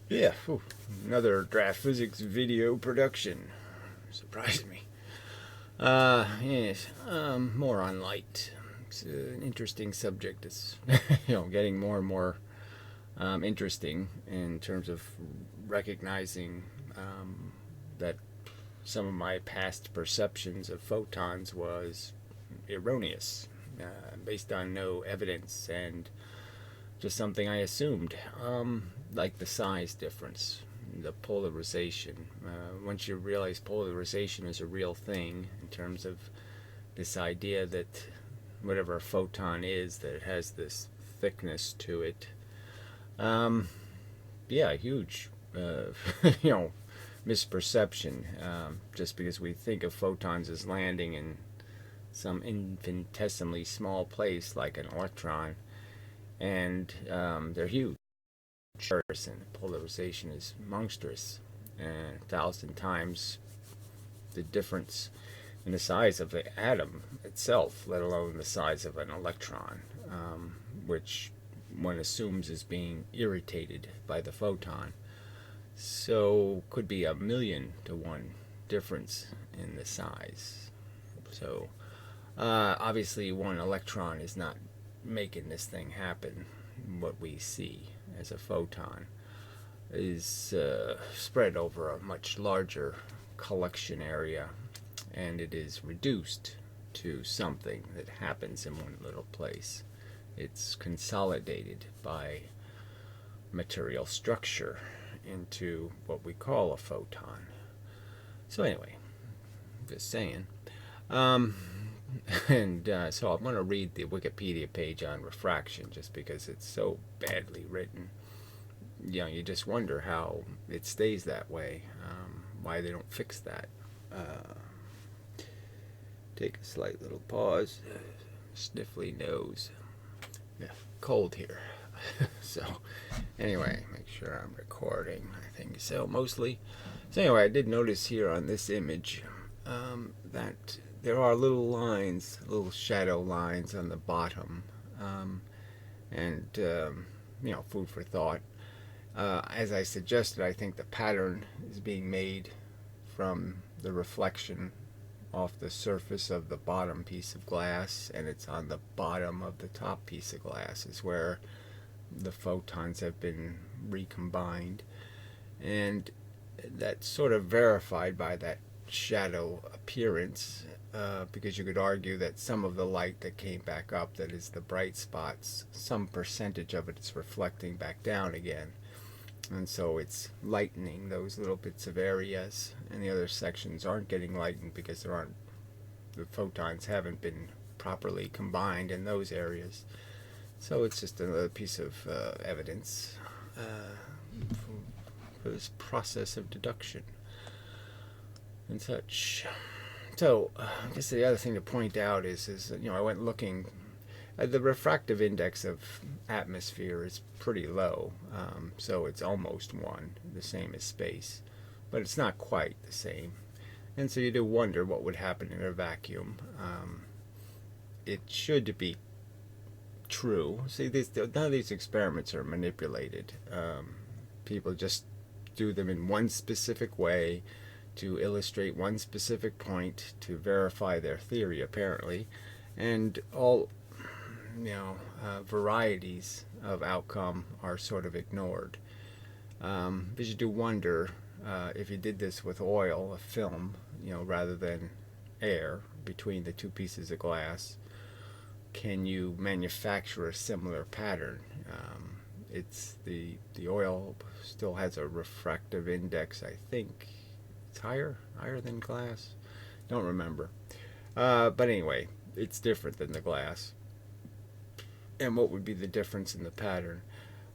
Yeah, whew, another draft physics video production. Surprised me. Yes, more on light. It's an interesting subject. It's getting more and more interesting in terms of recognizing that some of my past perceptions of photons was erroneous, based on no evidence and just something I assumed, like the size difference, the polarization. Once you realize polarization is a real thing in terms of this idea that whatever a photon is, that it has this thickness to it. Um, yeah, huge, you know, misperception. Just because we think of photons as landing in some infinitesimally small place like an electron, and they're huge. And polarization is monstrous, and 1,000 times the difference in the size of the atom itself, let alone the size of an electron, which one assumes is being irritated by the photon. So could be 1,000,000 to 1 difference in the size. So obviously one electron is not making this thing happen. What we see as a photon is spread over a much larger collection area, and it is reduced to something that happens in one little place. It's consolidated by material structure into what we call a photon. So anyway, just saying. Um, and so I'm going to read the Wikipedia page on refraction just because it's so badly written. You just wonder how it stays that way, why they don't fix that. Take a slight little pause. Sniffly nose. Yeah, cold here. So, anyway, make sure I'm recording. I think so, mostly. So, anyway, I did notice here on this image that there are little lines, little shadow lines on the bottom, and food for thought. As I suggested, I think the pattern is being made from the reflection off the surface of the bottom piece of glass, and it's on the bottom of the top piece of glass is where the photons have been recombined, and that's sort of verified by that shadow appearance, because you could argue that some of the light that came back up, that is the bright spots, some percentage of it is reflecting back down again, and so it's lightening those little bits of areas, and the other sections aren't getting lightened because the photons haven't been properly combined in those areas. So it's just another piece of evidence for this process of deduction and such. So I guess the other thing to point out is I went looking. The refractive index of atmosphere is pretty low, so it's almost 1, the same as space, but it's not quite the same. And so you do wonder what would happen in a vacuum. It should be true. See, none of these experiments are manipulated. People just do them in one specific way to illustrate one specific point to verify their theory, apparently, and all varieties of outcome are sort of ignored. Because you do wonder, if you did this with oil, a film, rather than air between the two pieces of glass, can you manufacture a similar pattern? It's the oil still has a refractive index. I think it's higher than glass. Don't remember. But anyway, it's different than the glass. And what would be the difference in the pattern?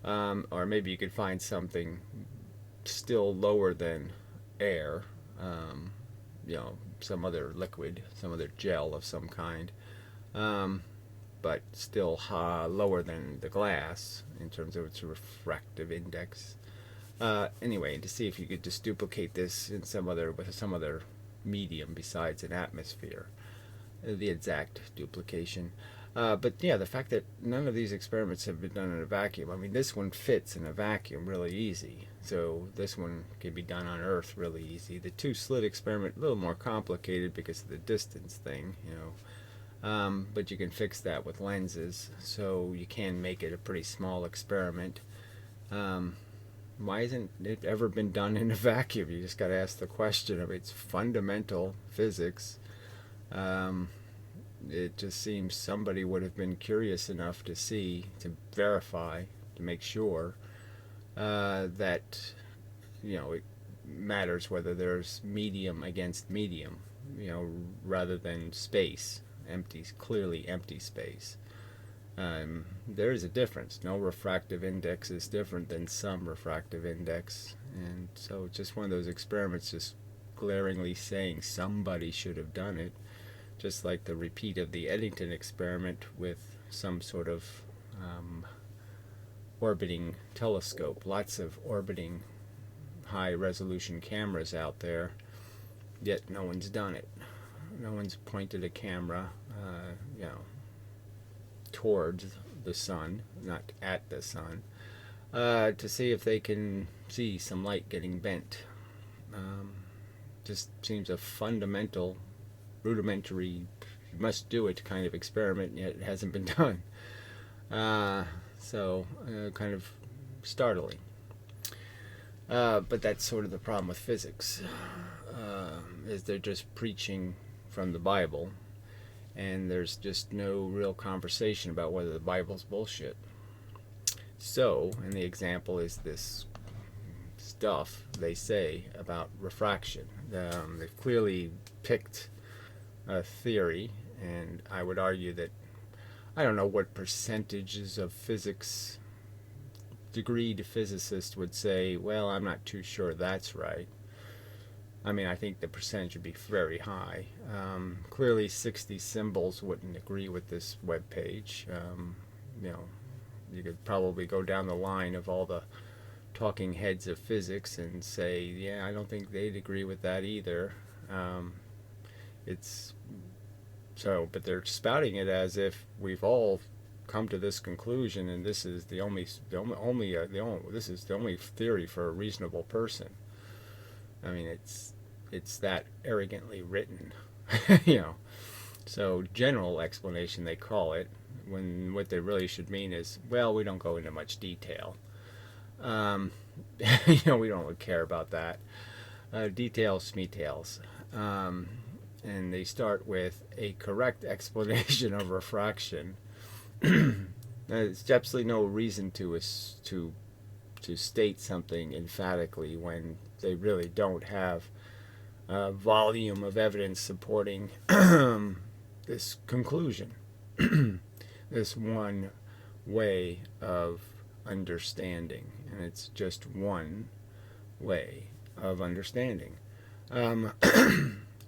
Or maybe you could find something still lower than air, some other liquid, some other gel of some kind, but still lower than the glass in terms of its refractive index. Anyway, to see if you could just duplicate this in with some other medium besides an atmosphere, the exact duplication. But yeah, the fact that none of these experiments have been done in a vacuum. I mean, this one fits in a vacuum really easy. So this one can be done on Earth really easy. The two-slit experiment, a little more complicated because of the distance thing, you know. But you can fix that with lenses, so you can make it a pretty small experiment. Why hasn't it ever been done in a vacuum? You just got to ask the question. I mean, it's fundamental physics. It just seems somebody would have been curious enough to see, to verify, to make sure that, you know, it matters whether there's medium against medium, you know, rather than space, empty, clearly empty space. There is a difference. No refractive index is different than some refractive index, and so it's just one of those experiments just glaringly saying somebody should have done it. Just like the repeat of the Eddington experiment with some sort of orbiting telescope. Lots of orbiting high-resolution cameras out there, yet no one's done it. No one's pointed a camera, you know, towards the sun, not at the sun, to see if they can see some light getting bent. Just seems a fundamental, rudimentary, must do it kind of experiment, yet it hasn't been done. So kind of startling. But that's sort of the problem with physics, is they're just preaching from the Bible, and there's just no real conversation about whether the Bible's bullshit. So, and the example is this stuff they say about refraction. They've clearly picked a theory, and I would argue that I don't know what percentages of physics degreed physicists would say, well, I'm not too sure that's right. I mean, I think the percentage would be very high. Clearly 60 symbols wouldn't agree with this web page. You know, you could probably go down the line of all the talking heads of physics and say, yeah, I don't think they'd agree with that either. It's so, but they're spouting it as if we've all come to this conclusion, and this is the only this is the only theory for a reasonable person. I mean, it's that arrogantly written, you know. So general explanation they call it, when what they really should mean is, well, we don't go into much detail. You know, we don't really care about that. Details, schmetails. And they start with a correct explanation of refraction. There's absolutely no reason to state something emphatically when they really don't have a volume of evidence supporting this conclusion. This one way of understanding, and it's just one way of understanding.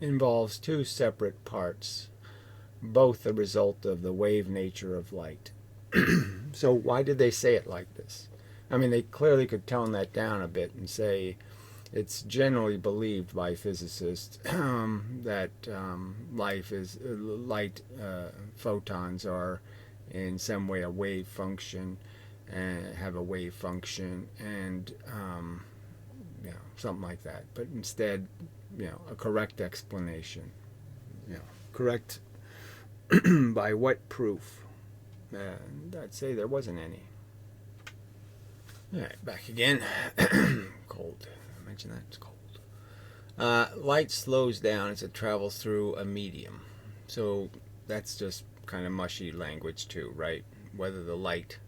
Involves two separate parts, both the result of the wave nature of light. So why did they say it like this? I mean, they clearly could tone that down a bit and say it's generally believed by physicists that light photons are in some way a wave function, and have a wave function, and you know, something like that. But instead, you know, a correct explanation. You know, correct by what proof? I'd say there wasn't any. All right, back again. Cold. I mentioned that it's cold. Light slows down as it travels through a medium. So that's just kind of mushy language too, right? Whether the light,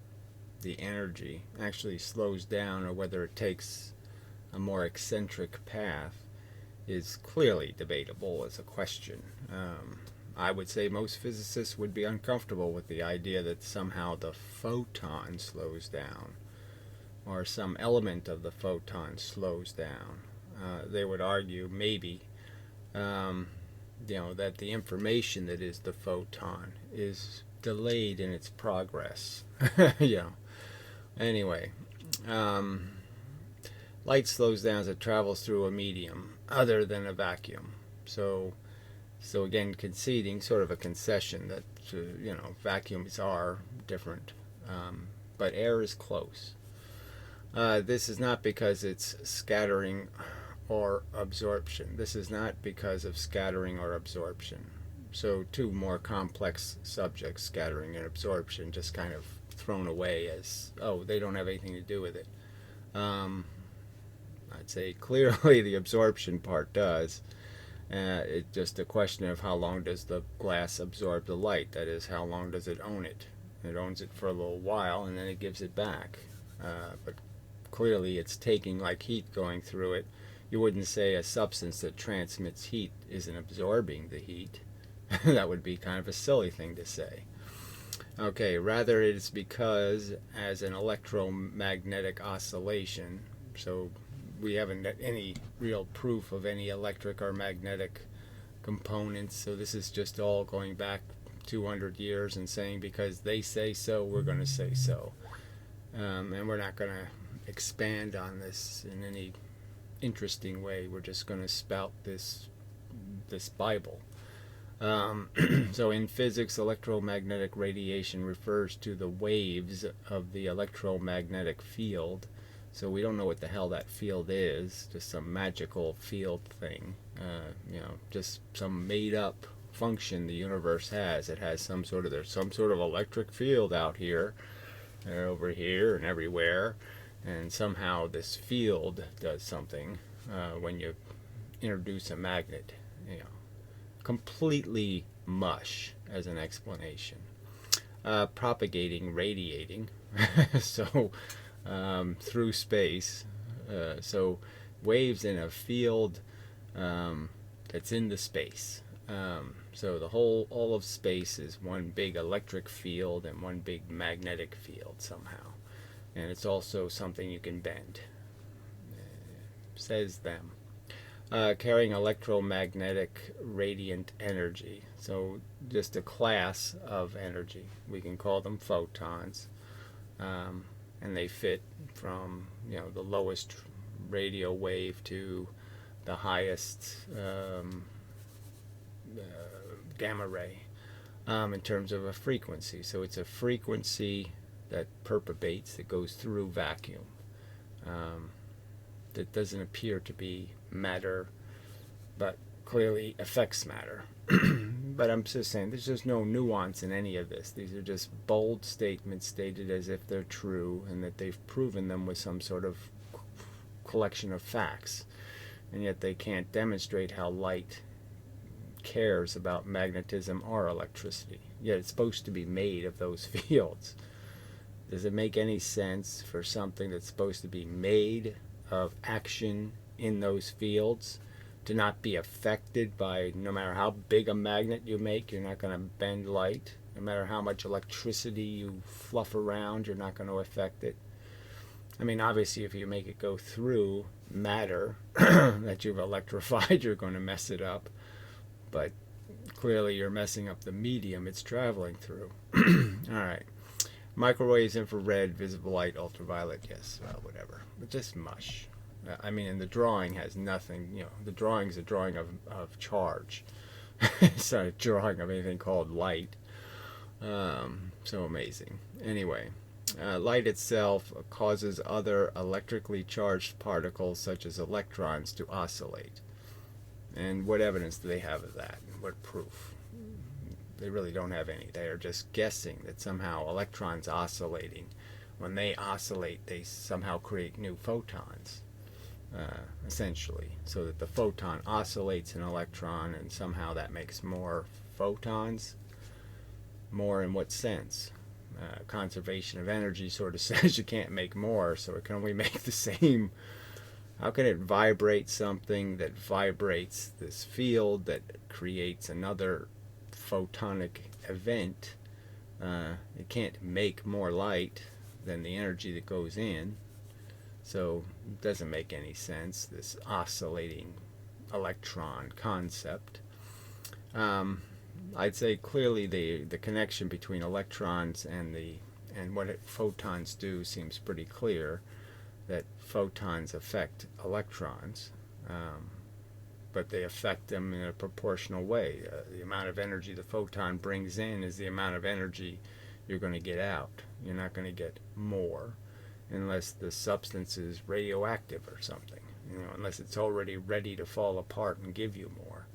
the energy, actually slows down or whether it takes a more eccentric path is clearly debatable as a question. I would say most physicists would be uncomfortable with the idea that somehow the photon slows down, or some element of the photon slows down. They would argue maybe, you know, that the information that is the photon is delayed in its progress. You know. Anyway, light slows down as it travels through a medium other than a vacuum. So again, conceding, sort of a concession, that you know, vacuums are different, but air is close. This is not because it's scattering or absorption. This is not because of scattering or absorption. So two more complex subjects, scattering and absorption, just kind of thrown away as, oh, they don't have anything to do with it. I'd say clearly the absorption part does. It's just a question of how long does the glass absorb the light. That is, how long does it own it. It owns it for a little while and then it gives it back. But clearly it's taking like heat going through it. You wouldn't say a substance that transmits heat isn't absorbing the heat. That would be kind of a silly thing to say. Okay, rather it is because as an electromagnetic oscillation, so we haven't any real proof of any electric or magnetic components, so this is just all going back 200 years and saying because they say so, we're going to say so. And we're not going to expand on this in any interesting way. We're just going to spout this Bible. So in physics, electromagnetic radiation refers to the waves of the electromagnetic field. So we don't know what the hell that field is, just some magical field thing, you know, just some made-up function the universe has. It has there's some sort of electric field out here, over here, and everywhere, and somehow this field does something when you introduce a magnet, you know. Completely mush as an explanation. Propagating, radiating, so through space. So waves in a field that's in the space. So all of space is one big electric field and one big magnetic field somehow. And it's also something you can bend. Says them. Carrying electromagnetic radiant energy. So just a class of energy. We can call them photons. And they fit from, you know, the lowest radio wave to the highest gamma ray in terms of a frequency. So it's a frequency that perturbates, that goes through vacuum. That doesn't appear to be matter, but clearly affects matter. But I'm just saying, there's just no nuance in any of this. These are just bold statements stated as if they're true and that they've proven them with some sort of collection of facts. And yet they can't demonstrate how light cares about magnetism or electricity. Yet it's supposed to be made of those fields. Does it make any sense for something that's supposed to be made of action in those fields to not be affected by, no matter how big a magnet you make, you're not going to bend light. No matter how much electricity you fluff around, you're not going to affect it. I mean, obviously, if you make it go through matter that you've electrified, you're going to mess it up. But clearly, you're messing up the medium it's traveling through. All right. Microwaves, infrared, visible light, ultraviolet, yes, well, whatever. But just mush. I mean, and the drawing has nothing, you know, the drawing's a drawing of charge. It's not a drawing of anything called light. So amazing. Anyway, light itself causes other electrically charged particles, such as electrons, to oscillate. And what evidence do they have of that? What proof? They really don't have any. They are just guessing that somehow electrons oscillating, when they oscillate, they somehow create new photons. Essentially, so that the photon oscillates an electron and somehow that makes more photons. More in what sense? Conservation of energy sort of says you can't make more, so it can only make the same. How can it vibrate something that vibrates this field that creates another photonic event? It can't make more light than the energy that goes in. So it doesn't make any sense, this oscillating electron concept. I'd say clearly the connection between electrons and what photons do seems pretty clear, that photons affect electrons. but they affect them in a proportional way. The amount of energy the photon brings in is the amount of energy you're going to get out. You're not going to get more unless the substance is radioactive or something, unless it's already ready to fall apart and give you more.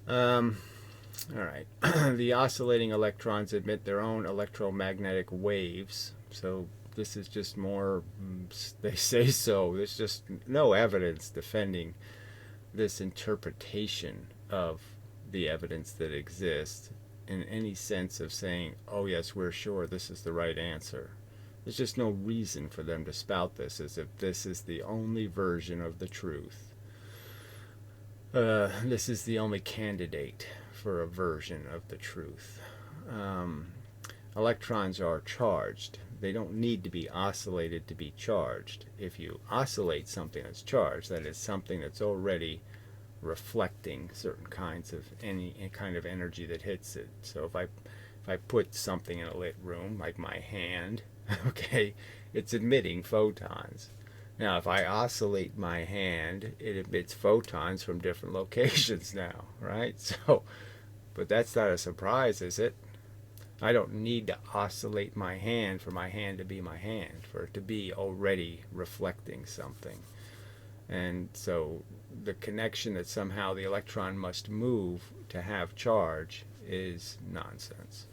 All right. The oscillating electrons emit their own electromagnetic waves. So this is just more, they say so. There's just no evidence defending this interpretation of the evidence that exists in any sense of saying, oh yes, we're sure this is the right answer. There's just no reason for them to spout this as if this is the only version of the truth. This is the only candidate for a version of the truth. Electrons are charged. They don't need to be oscillated to be charged. If you oscillate something that's charged, that is something that's already reflecting certain kinds of any kind of energy that hits it. So if I put something in a lit room, like my hand, okay, it's emitting photons. Now, if I oscillate my hand, it emits photons from different locations now, right? So, but that's not a surprise, is it? I don't need to oscillate my hand for my hand to be my hand, for it to be already reflecting something. And so the connection that somehow the electron must move to have charge is nonsense.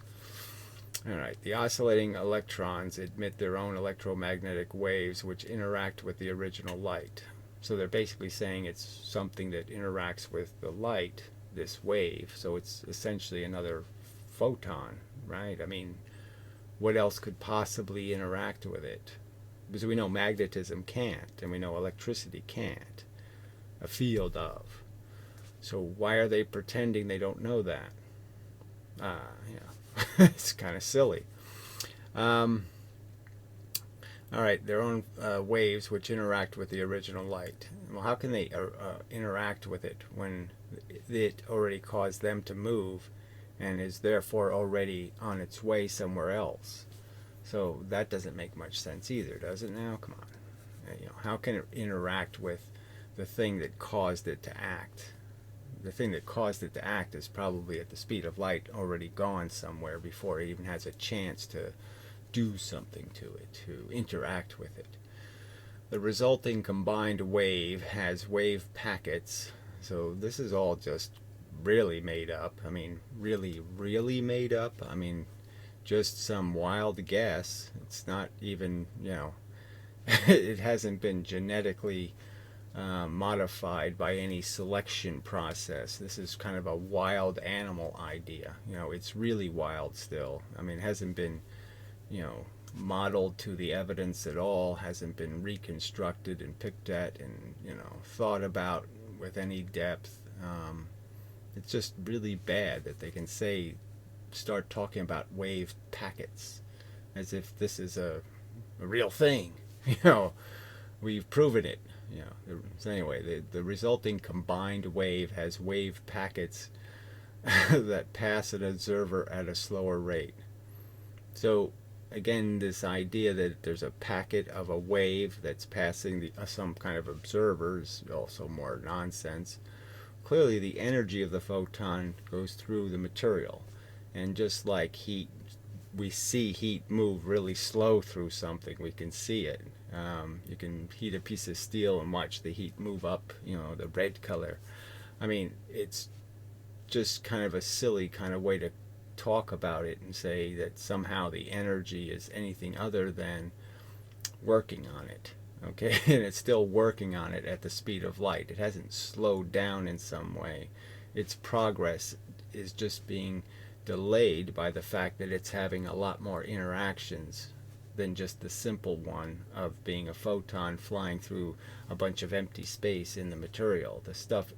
All right, the oscillating electrons emit their own electromagnetic waves which interact with the original light. So they're basically saying it's something that interacts with the light, this wave, so it's essentially another photon, right? I mean, what else could possibly interact with it? Because we know magnetism can't, and we know electricity can't. A field of. So why are they pretending they don't know that? It's kind of silly. All right, their own waves which interact with the original light. Well, how can they interact with it when it already caused them to move and is therefore already on its way somewhere else? So that doesn't make much sense either, does it now? Come on. How can it interact with the thing that caused it to act? The thing that caused it to act is probably at the speed of light already gone somewhere before it even has a chance to do something to it, to interact with it. The resulting combined wave has wave packets. So this is all just really made up. I mean, really made up. I mean, just some wild guess. It's not even, it hasn't been genetically modified by any selection process. This is kind of a wild animal idea. It's really wild still. I mean, it hasn't been, modeled to the evidence at all, hasn't been reconstructed and picked at and, thought about with any depth. It's just really bad that they can start talking about wave packets as if this is a real thing. We've proven it. So anyway, the resulting combined wave has wave packets that pass an observer at a slower rate. So again, this idea that there's a packet of a wave that's passing some kind of observer is also more nonsense. Clearly the energy of the photon goes through the material, and just like heat, we see heat move really slow through something. We can see it. You can heat a piece of steel and watch the heat move up, the red color. I mean, it's just kind of a silly kind of way to talk about it and say that somehow the energy is anything other than working on it. Okay, and it's still working on it at the speed of light. It hasn't slowed down in some way. Its progress is just being delayed by the fact that it's having a lot more interactions than just the simple one of being a photon flying through a bunch of empty space in the material. The stuff,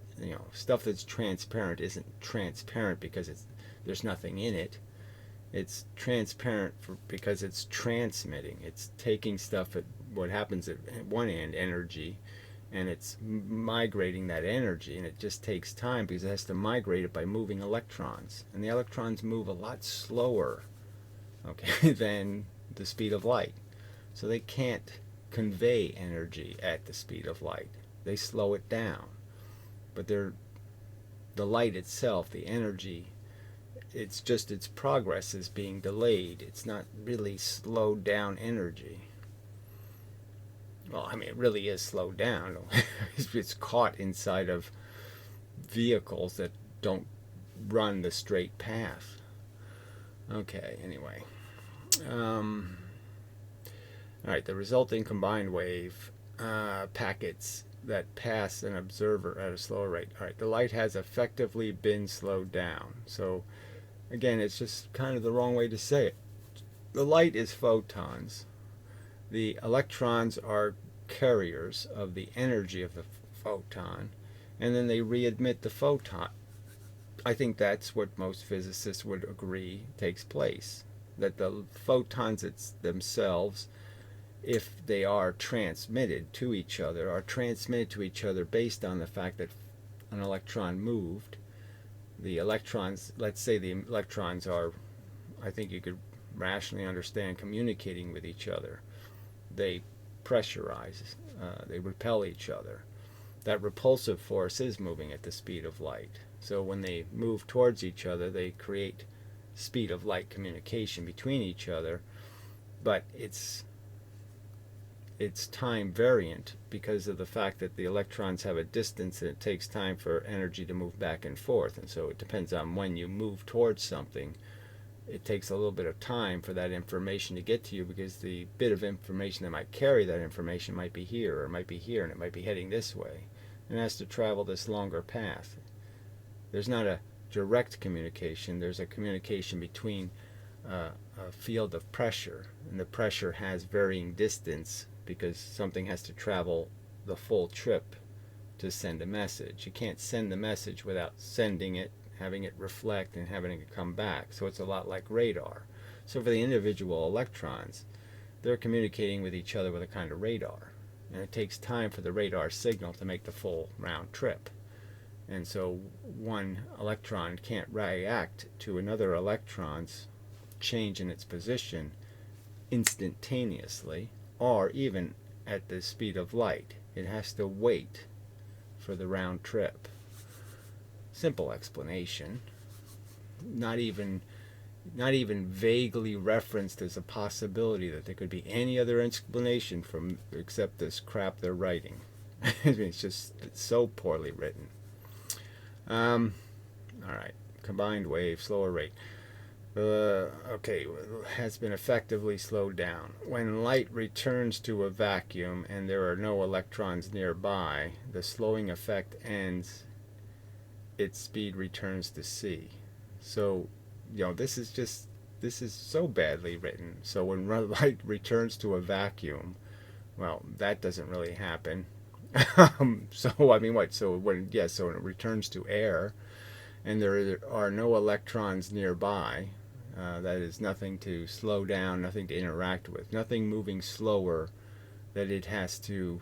stuff that's transparent isn't transparent because there's nothing in it. It's transparent because it's transmitting. It's taking stuff at what happens at one end, energy, and it's migrating that energy, and it just takes time because it has to migrate it by moving electrons, and the electrons move a lot slower, okay, than the speed of light. So they can't convey energy at the speed of light. They slow it down. but the light itself, the energy, it's just its progress is being delayed. It's not really slowed down energy. Well, I mean, it really is slowed down. It's caught inside of vehicles that don't run the straight path. Okay, anyway. Alright, the resulting combined wave packets that pass an observer at a slower rate. Alright, the light has effectively been slowed down. So, again, it's just kind of the wrong way to say it. The light is photons. The electrons are carriers of the energy of the photon, and then they readmit the photon. I think that's what most physicists would agree takes place. That the photons themselves, if they are transmitted to each other, are transmitted to each other based on the fact that an electron moved. The electrons, let's say the electrons are, I think you could rationally understand, communicating with each other. They pressurize, they repel each other. That repulsive force is moving at the speed of light. So when they move towards each other, they create speed of light communication between each other, but it's time variant because of the fact that the electrons have a distance and it takes time for energy to move back and forth. And so it depends on when you move towards something. It takes a little bit of time for that information to get to you, because the bit of information that might carry that information might be here, or it might be here, and it might be heading this way, and it has to travel this longer path. There's not a direct communication. There's a communication between a field of pressure, and the pressure has varying distance because something has to travel the full trip to send a message. You can't send the message without sending it, having it reflect, and having it come back. So it's a lot like radar. So for the individual electrons, they're communicating with each other with a kind of radar, and it takes time for the radar signal to make the full round trip. And so one electron can't react to another electron's change in its position instantaneously, or even at the speed of light. It has to wait for the round trip. Simple explanation. Not even vaguely referenced as a possibility that there could be any other explanation from except this crap they're writing. It's so poorly written. Alright, combined wave, slower rate. Okay, has been effectively slowed down. When light returns to a vacuum and there are no electrons nearby, the slowing effect ends. Its speed returns to c. So, this is so badly written. So when light returns to a vacuum, well, that doesn't really happen. So I mean, what? So when it returns to air, and there are no electrons nearby, that is nothing to slow down, nothing to interact with, nothing moving slower that it has to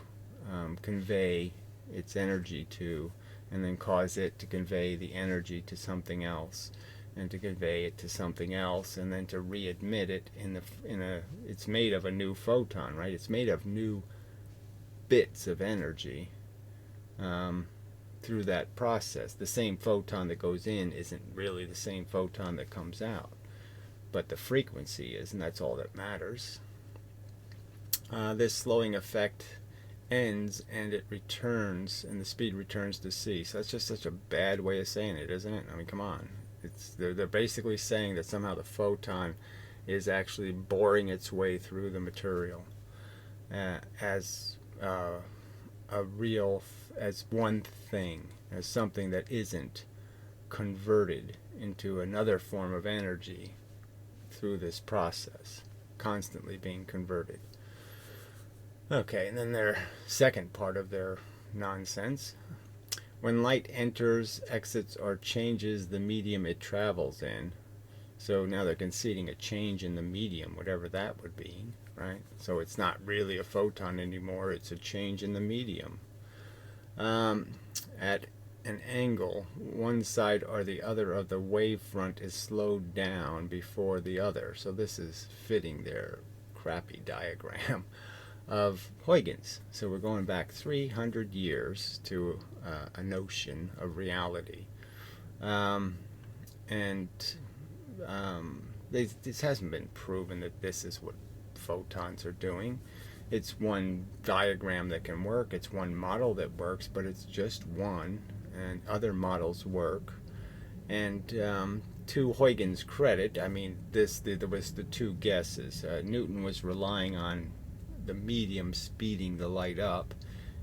convey its energy to, and then cause it to convey the energy to something else, and to convey it to something else, and then to readmit it it's made of a new photon, right? It's made of new bits of energy through that process. The same photon that goes in isn't really the same photon that comes out, but the frequency is, and that's all that matters. This slowing effect ends and it returns, and the speed returns to c. So that's just such a bad way of saying it, isn't it? I mean, come on. They're basically saying that somehow the photon is actually boring its way through the material as as one thing, as something that isn't converted into another form of energy through this process, constantly being converted. Okay, and then their second part of their nonsense. When light enters, exits, or changes the medium it travels in. So now they're conceding a change in the medium, whatever that would be, right? So it's not really a photon anymore, it's a change in the medium. At an angle, one side or the other of the wavefront is slowed down before the other. So this is fitting their crappy diagram. of Huygens. So we're going back 300 years to a notion of reality. And this hasn't been proven that this is what photons are doing. It's one diagram that can work, it's one model that works, but it's just one, and other models work. And to Huygens' credit, I mean, there was the two guesses. Newton was relying on the medium speeding the light up,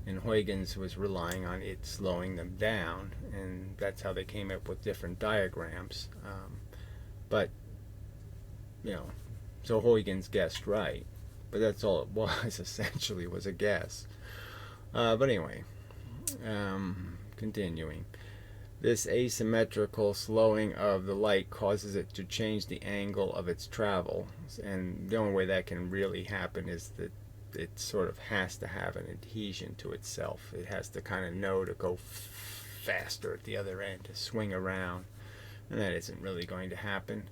and Huygens was relying on it slowing them down, and that's how they came up with different diagrams. But, you know, so Huygens guessed right, but that's all it was, essentially, was a guess. But anyway, continuing. This asymmetrical slowing of the light causes it to change the angle of its travel, and the only way that can really happen is that it sort of has to have an adhesion to itself. It has to kind of know to go faster at the other end, to swing around, and that isn't really going to happen.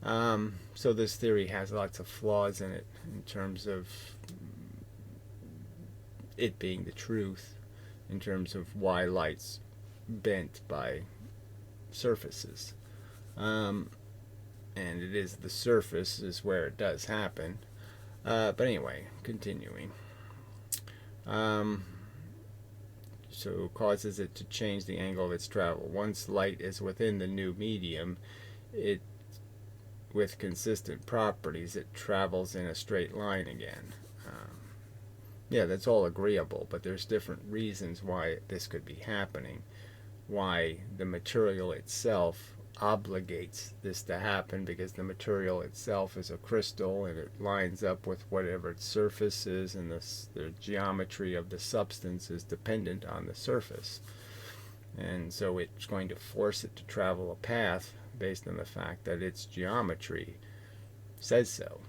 So this theory has lots of flaws in it in terms of it being the truth, in terms of why light's bent by surfaces. And it is the surface is where it does happen. But anyway, continuing. So causes it to change the angle of its travel. Once light is within the new medium, it, with consistent properties, it travels in a straight line again. Yeah, that's all agreeable, but there's different reasons why this could be happening. Why the material itself obligates this to happen, because the material itself is a crystal and it lines up with whatever its surface is, and the geometry of the substance is dependent on the surface, and so it's going to force it to travel a path based on the fact that its geometry says so.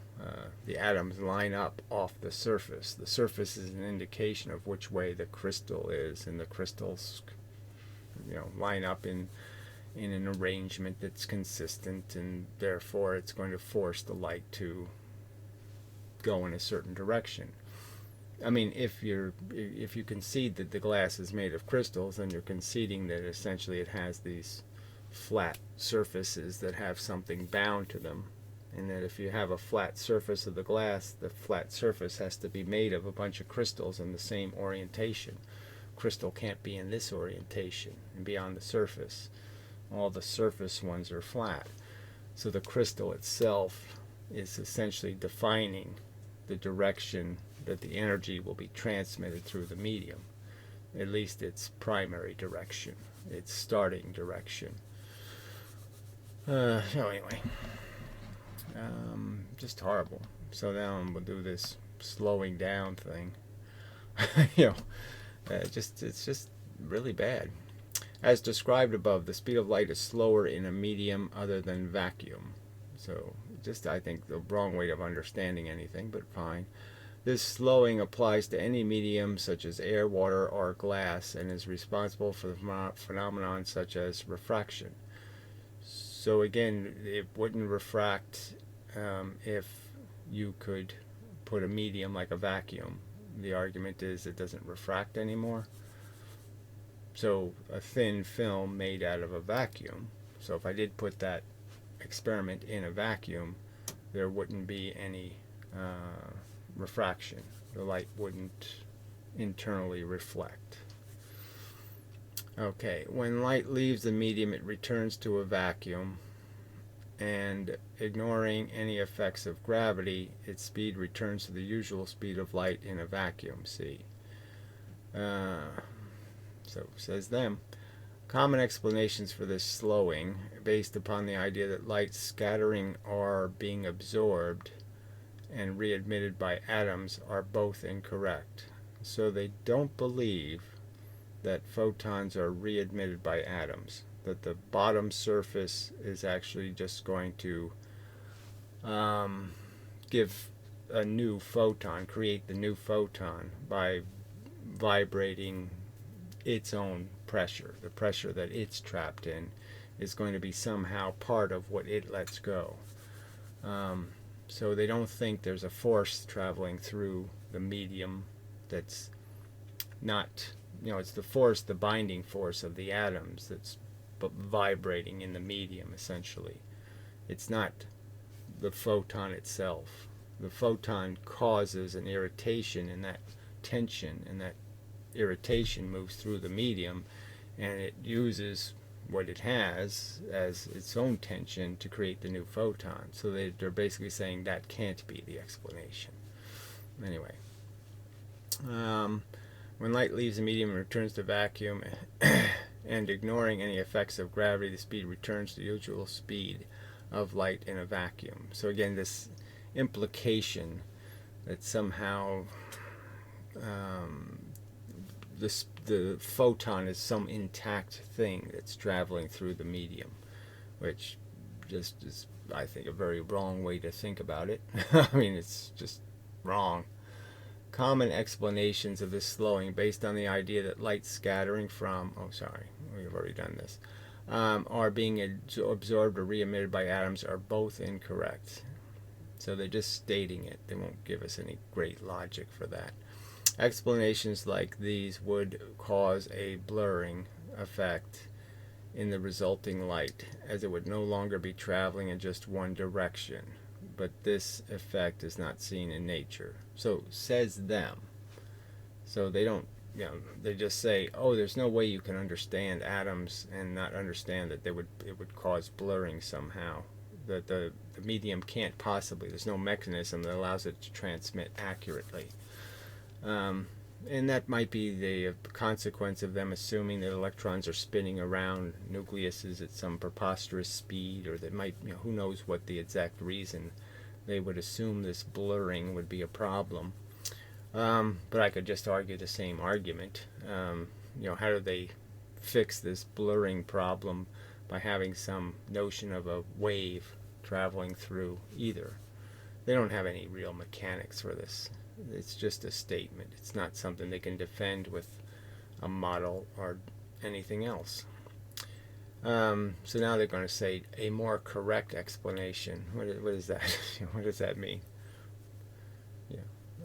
The atoms line up off the surface. The surface is an indication of which way the crystal is, and the crystals, you know, line up in an arrangement that's consistent, and therefore it's going to force the light to go in a certain direction. I mean, if you concede that the glass is made of crystals, then you're conceding that essentially it has these flat surfaces that have something bound to them, and that if you have a flat surface of the glass, the flat surface has to be made of a bunch of crystals in the same orientation. Crystal can't be in this orientation and be on the surface. All the surface ones are flat. So the crystal itself is essentially defining the direction that the energy will be transmitted through the medium. At least its primary direction, its starting direction. So anyway, just horrible. So now we'll do this slowing down thing. You know, it's just really bad. As described above, the speed of light is slower in a medium other than vacuum. So just, I think, the wrong way of understanding anything, but fine. This slowing applies to any medium such as air, water, or glass, and is responsible for the phenomenon such as refraction. So again, it wouldn't refract if you could put a medium like a vacuum. The argument is it doesn't refract anymore. So a thin film made out of a vacuum. So if I did put that experiment in a vacuum, there wouldn't be any refraction. The light wouldn't internally reflect. Okay, when light leaves the medium, it returns to a vacuum, and ignoring any effects of gravity, its speed returns to the usual speed of light in a vacuum. See. So says them. Common explanations for this slowing, based upon the idea that light scattering or being absorbed and readmitted by atoms, are both incorrect. So they don't believe that photons are readmitted by atoms, that the bottom surface is actually just going to give a new photon, create the new photon by vibrating its own pressure. The pressure that it's trapped in is going to be somehow part of what it lets go. So they don't think there's a force traveling through the medium that's not, it's the force, the binding force of the atoms that's vibrating in the medium, essentially. It's not the photon itself. The photon causes an irritation, and that tension and that irritation moves through the medium, and it uses what it has as its own tension to create the new photon. So they're basically saying that can't be the explanation. Anyway, when light leaves the medium and returns to vacuum, and ignoring any effects of gravity, the speed returns to the usual speed of light in a vacuum. So again, this implication that somehow the photon is some intact thing that's traveling through the medium, which just is, I think, a very wrong way to think about it. I mean, it's just wrong. Common explanations of this slowing, based on the idea that light scattering from, we've already done this, are being absorbed or re-emitted by atoms, are both incorrect. So they're just stating it. They won't give us any great logic for that. Explanations like these would cause a blurring effect in the resulting light, as it would no longer be traveling in just one direction. But this effect is not seen in nature. So says them. So they don't, they just say, oh, there's no way you can understand atoms and not understand that it would cause blurring somehow. That the medium can't possibly, there's no mechanism that allows it to transmit accurately. And that might be the consequence of them assuming that electrons are spinning around nucleuses at some preposterous speed, or that might, who knows what the exact reason they would assume this blurring would be a problem. But I could just argue the same argument. How do they fix this blurring problem by having some notion of a wave traveling through either? They don't have any real mechanics for this. It's just a statement. It's not something they can defend with a model or anything else. So now they're going to say a more correct explanation. What is that? What does that mean?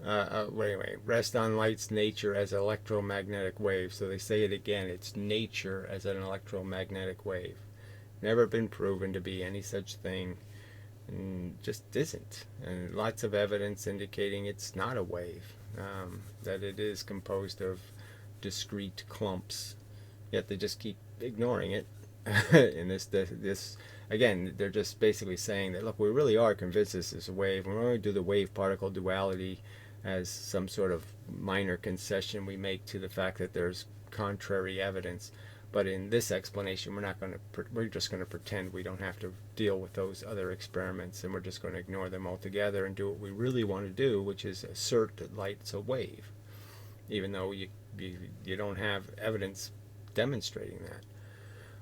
Anyway, rest on light's nature as an electromagnetic wave. So they say it again. It's nature as an electromagnetic wave. Never been proven to be any such thing. And just isn't. And lots of evidence indicating it's not a wave, that it is composed of discrete clumps, yet they just keep ignoring it. And this again, they're just basically saying that, look, we really are convinced this is a wave, and we're going to do the wave-particle duality as some sort of minor concession we make to the fact that there's contrary evidence. But in this explanation, we're just going to pretend we don't have to deal with those other experiments, and we're just going to ignore them altogether and do what we really want to do, which is assert that light's a wave, even though you don't have evidence demonstrating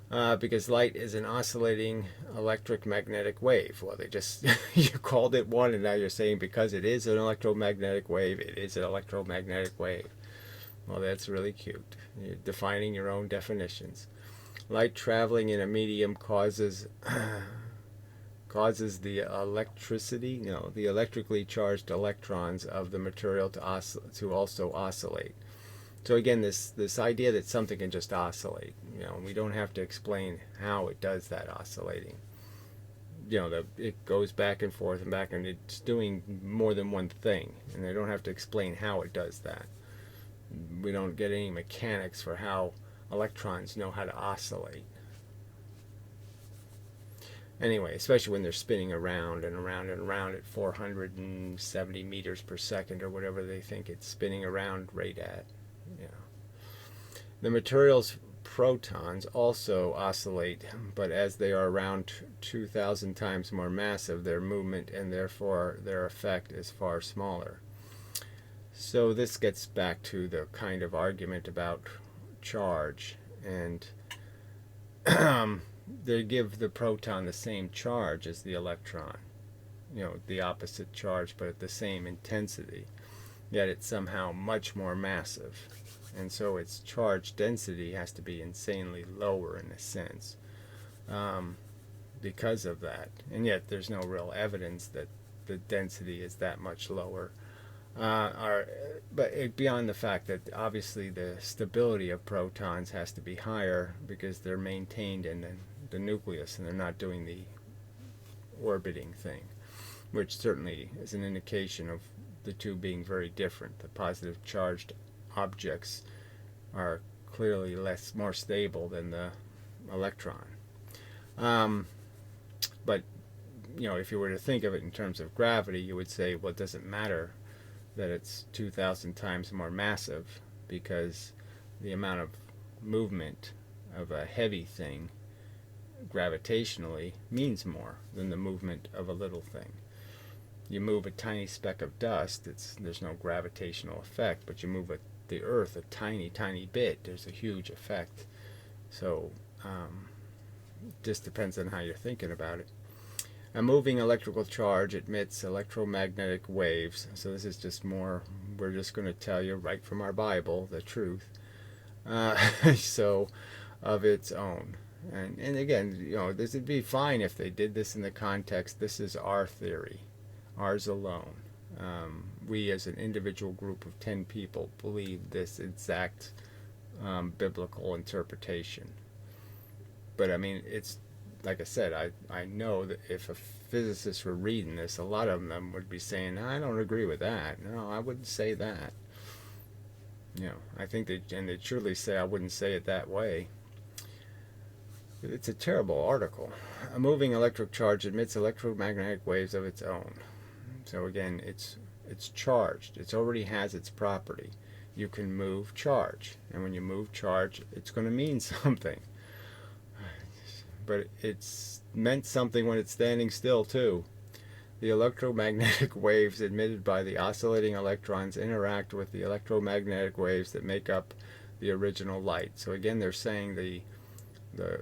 that. Because light is an oscillating electric-magnetic wave. Well, they just you called it one, and now you're saying because it is an electromagnetic wave, it is an electromagnetic wave. Well, that's really cute. You're defining your own definitions. Light traveling in a medium causes the the electrically charged electrons of the material to also oscillate. So again, this idea that something can just oscillate, we don't have to explain how it does that oscillating. It goes back and forth and back, and it's doing more than one thing, and they don't have to explain how it does that. We don't get any mechanics for how electrons know how to oscillate. Anyway, especially when they're spinning around and around and around at 470 meters per second or whatever they think it's spinning around right at. The material's protons also oscillate, but as they are around 2,000 times more massive, their movement and therefore their effect is far smaller. So this gets back to the kind of argument about charge, and they give the proton the same charge as the electron, the opposite charge but at the same intensity, yet it's somehow much more massive, and so its charge density has to be insanely lower in a sense because of that, and yet there's no real evidence that the density is that much lower. are, but beyond the fact that obviously the stability of protons has to be higher because they're maintained in the nucleus and they're not doing the orbiting thing, which certainly is an indication of the two being very different. The positive charged objects are clearly more stable than the electron. But if you were to think of it in terms of gravity, you would say, well, it doesn't matter that it's 2,000 times more massive because the amount of movement of a heavy thing gravitationally means more than the movement of a little thing. You move a tiny speck of dust, there's no gravitational effect, but you move the Earth a tiny, tiny bit, there's a huge effect. So just depends on how you're thinking about it. A moving electrical charge emits electromagnetic waves. So this is just more, we're just going to tell you right from our Bible the truth. So of its own. And again, this would be fine if they did this in the context, this is our theory, ours alone. We as an individual group of 10 people believe this exact biblical interpretation. But I mean, it's like I said, I know that if a physicist were reading this, a lot of them would be saying, I don't agree with that. No, I wouldn't say that. I think they'd surely say I wouldn't say it that way. It's a terrible article. A moving electric charge emits electromagnetic waves of its own. So again, it's charged. It already has its property. You can move charge. And when you move charge, it's going to mean something. But it's meant something when it's standing still too. The electromagnetic waves emitted by the oscillating electrons interact with the electromagnetic waves that make up the original light. So again, they're saying the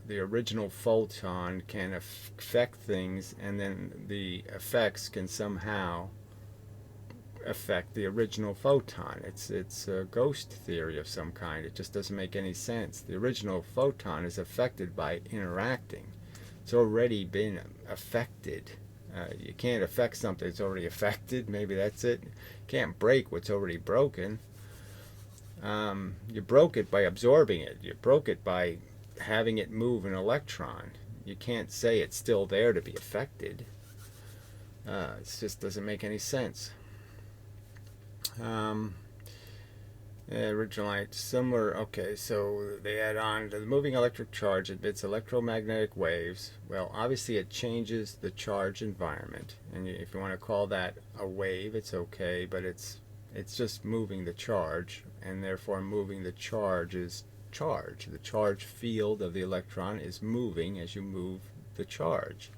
original photon can affect things, and then the effects can somehow affect the original photon. It's a ghost theory of some kind. It just doesn't make any sense. The original photon is affected by interacting. It's already been affected. You can't affect something that's already affected. Maybe that's it. You can't break what's already broken. You broke it by absorbing it. You broke it by having it move an electron. You can't say it's still there to be affected. It just doesn't make any sense. Original light, similar. Okay, so they add on to the moving electric charge emits electromagnetic waves. Well, obviously it changes the charge environment, and if you want to call that a wave, it's okay, but it's just moving the charge, and therefore moving the charge is charge. The charge field of the electron is moving as you move the charge.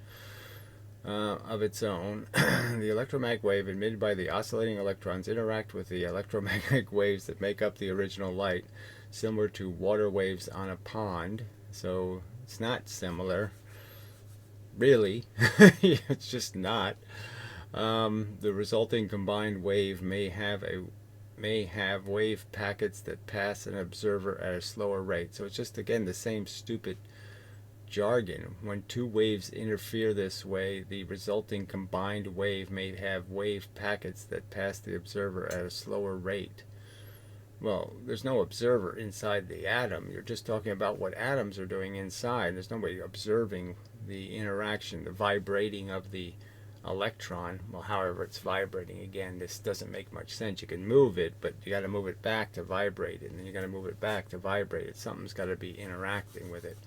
Of its own, the electromagnetic wave emitted by the oscillating electrons interact with the electromagnetic waves that make up the original light, similar to water waves on a pond. So it's not similar, really. It's just not. The resulting combined wave may have wave packets that pass an observer at a slower rate. So it's just, again, the same stupid jargon. When two waves interfere this way, the resulting combined wave may have wave packets that pass the observer at a slower rate. Well, there's no observer inside the atom. You're just talking about what atoms are doing inside. There's nobody observing the interaction, the vibrating of the electron. Well, however it's vibrating, again, this doesn't make much sense. You can move it, but you got to move it back to vibrate it, and then you got to move it back to vibrate it. Something's got to be interacting with it.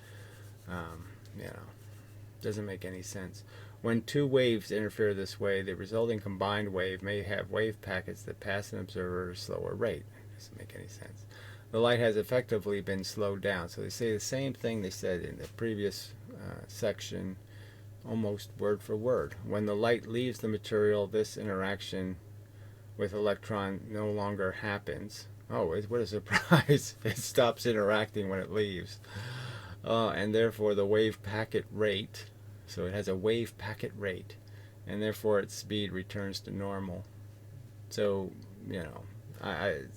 Doesn't make any sense. When two waves interfere this way, the resulting combined wave may have wave packets that pass an observer at a slower rate. Doesn't make any sense. The light has effectively been slowed down. So they say the same thing they said in the previous section, almost word for word. When the light leaves the material, this interaction with electron no longer happens. Oh, what a surprise. It stops interacting when it leaves. And therefore the wave packet rate, so it has a wave packet rate, and therefore its speed returns to normal. So,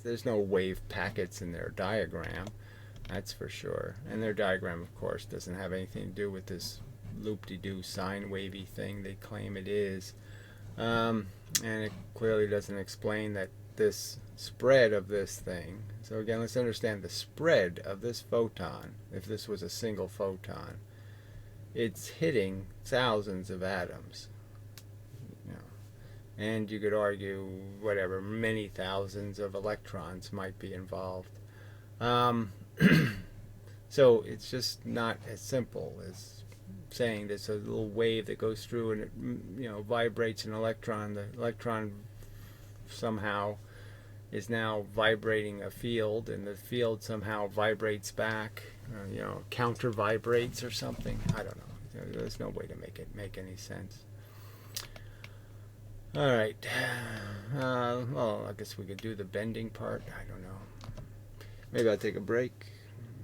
there's no wave packets in their diagram, that's for sure. And their diagram, of course, doesn't have anything to do with this loop-de-doo sine wavy thing they claim it is. And it clearly doesn't explain that this spread of this thing. So again, let's understand the spread of this photon. If this was a single photon, it's hitting thousands of atoms. You know, and you could argue whatever, many thousands of electrons might be involved. So it's just not as simple as saying there's a little wave that goes through and it, you know, vibrates an electron. The electron somehow is now vibrating a field, and the field somehow vibrates back, you know, counter vibrates or something. I don't know. There's no way to make any sense. All right. Well, I guess we could do the bending part. I don't know. Maybe I'll take a break,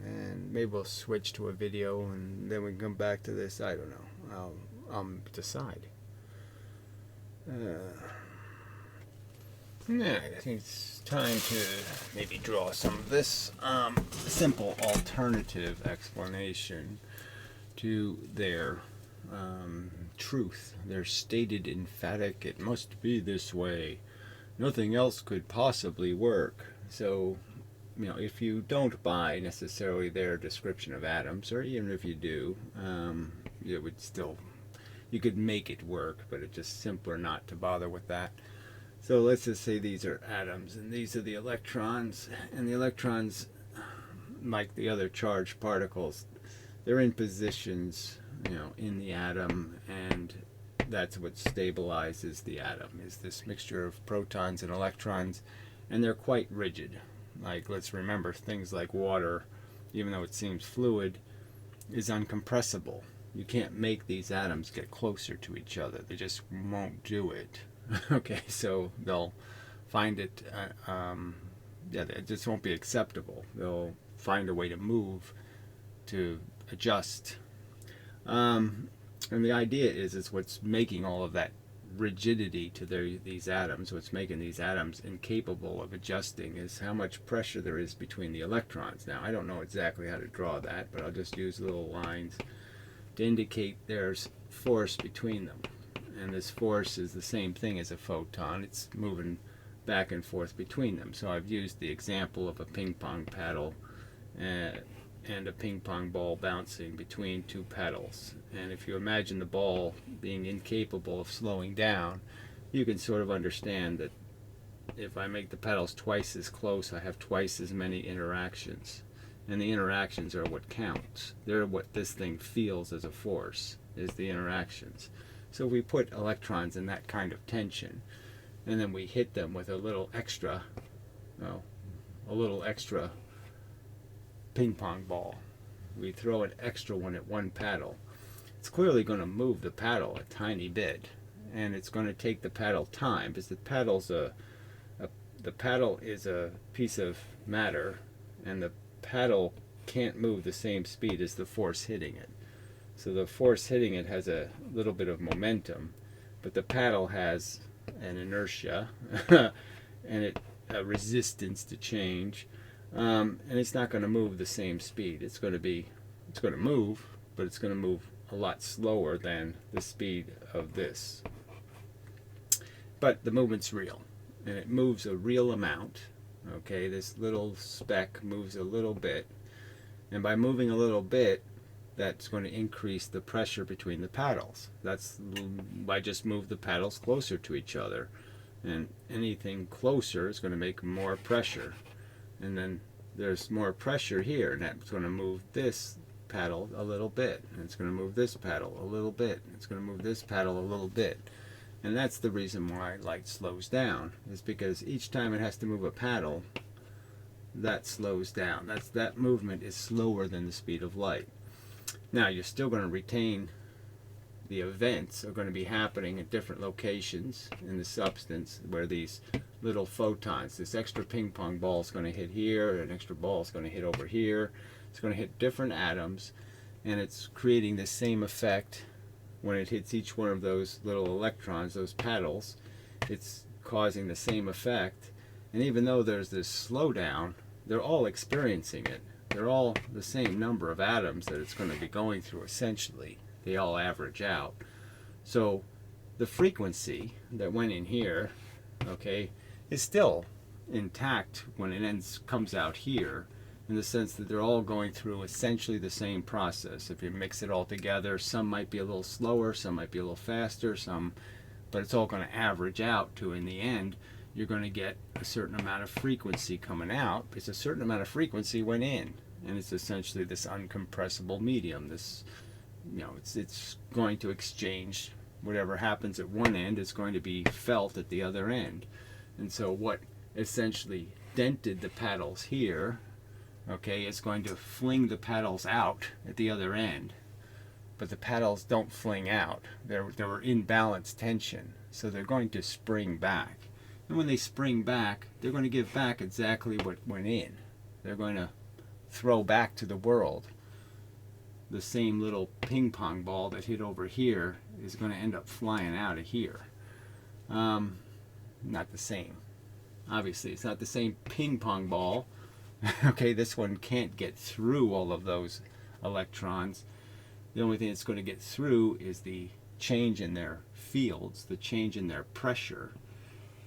and maybe we'll switch to a video, and then we can come back to this. I don't know. I'll decide. Yeah, I think it's time to maybe draw some of this simple alternative explanation to their truth. Their stated emphatic, it must be this way. Nothing else could possibly work. So, you know, if you don't buy necessarily their description of atoms, or even if you do, it would still, you could make it work, but it's just simpler not to bother with that. So let's just say these are atoms, and these are the electrons, and the electrons, like the other charged particles, they're in positions, you know, in the atom, and that's what stabilizes the atom, is this mixture of protons and electrons, and they're quite rigid. Like, let's remember, things like water, even though it seems fluid, is uncompressible. You can't make these atoms get closer to each other. They just won't do it. Okay, so they'll find it, it just won't be acceptable. They'll find a way to move, to adjust. And the idea is what's making all of that rigidity to these atoms, what's making these atoms incapable of adjusting, is how much pressure there is between the electrons. Now, I don't know exactly how to draw that, but I'll just use little lines to indicate there's force between them. And this force is the same thing as a photon. It's moving back and forth between them. So I've used the example of a ping pong paddle and a ping pong ball bouncing between two pedals. And if you imagine the ball being incapable of slowing down, you can sort of understand that if I make the pedals twice as close, I have twice as many interactions. And the interactions are what counts. They're what this thing feels as a force, is the interactions. So we put electrons in that kind of tension, and then we hit them with a little extra ping pong ball. We throw an extra one at one paddle. It's clearly going to move the paddle a tiny bit, and it's going to take the paddle time, because the paddle is a piece of matter, and the paddle can't move the same speed as the force hitting it. So the force hitting it has a little bit of momentum, but the paddle has an inertia and a resistance to change, and it's not going to move the same speed. It's going to move, but it's going to move a lot slower than the speed of this. But the movement's real, and it moves a real amount. Okay, this little speck moves a little bit, and by moving a little bit, that's going to increase the pressure between the paddles. That's by just move the paddles closer to each other, and anything closer is going to make more pressure, and then there's more pressure here, and that's going to move this paddle a little bit, and it's going to move this paddle a little bit, and it's going to move this paddle a little bit. And that's the reason why light slows down, is because each time it has to move a paddle, that slows down. That movement is slower than the speed of light. Now, you're still going to retain the events are going to be happening at different locations in the substance, where these little photons, this extra ping pong ball is going to hit here, an extra ball is going to hit over here. It's going to hit different atoms, and it's creating the same effect when it hits each one of those little electrons, those paddles. It's causing the same effect, and even though there's this slowdown, they're all experiencing it. They're all the same number of atoms that it's going to be going through, essentially. They all average out. So the frequency that went in here, okay, is still intact when it comes out here, in the sense that they're all going through essentially the same process. If you mix it all together, some might be a little slower, some might be a little faster, but it's all going to average out to, in the end, you're going to get a certain amount of frequency coming out, because a certain amount of frequency went in, and it's essentially this uncompressible medium. This, it's going to exchange whatever happens at one end is going to be felt at the other end. And so what essentially dented the paddles here, okay, is going to fling the paddles out at the other end. But the paddles don't fling out. They're in balance tension, so they're going to spring back. And when they spring back, they're going to give back exactly what went in. They're going to throw back to the world. The same little ping pong ball that hit over here is going to end up flying out of here. Not the same. Obviously, it's not the same ping pong ball. Okay, this one can't get through all of those electrons. The only thing that's going to get through is the change in their fields, the change in their pressure.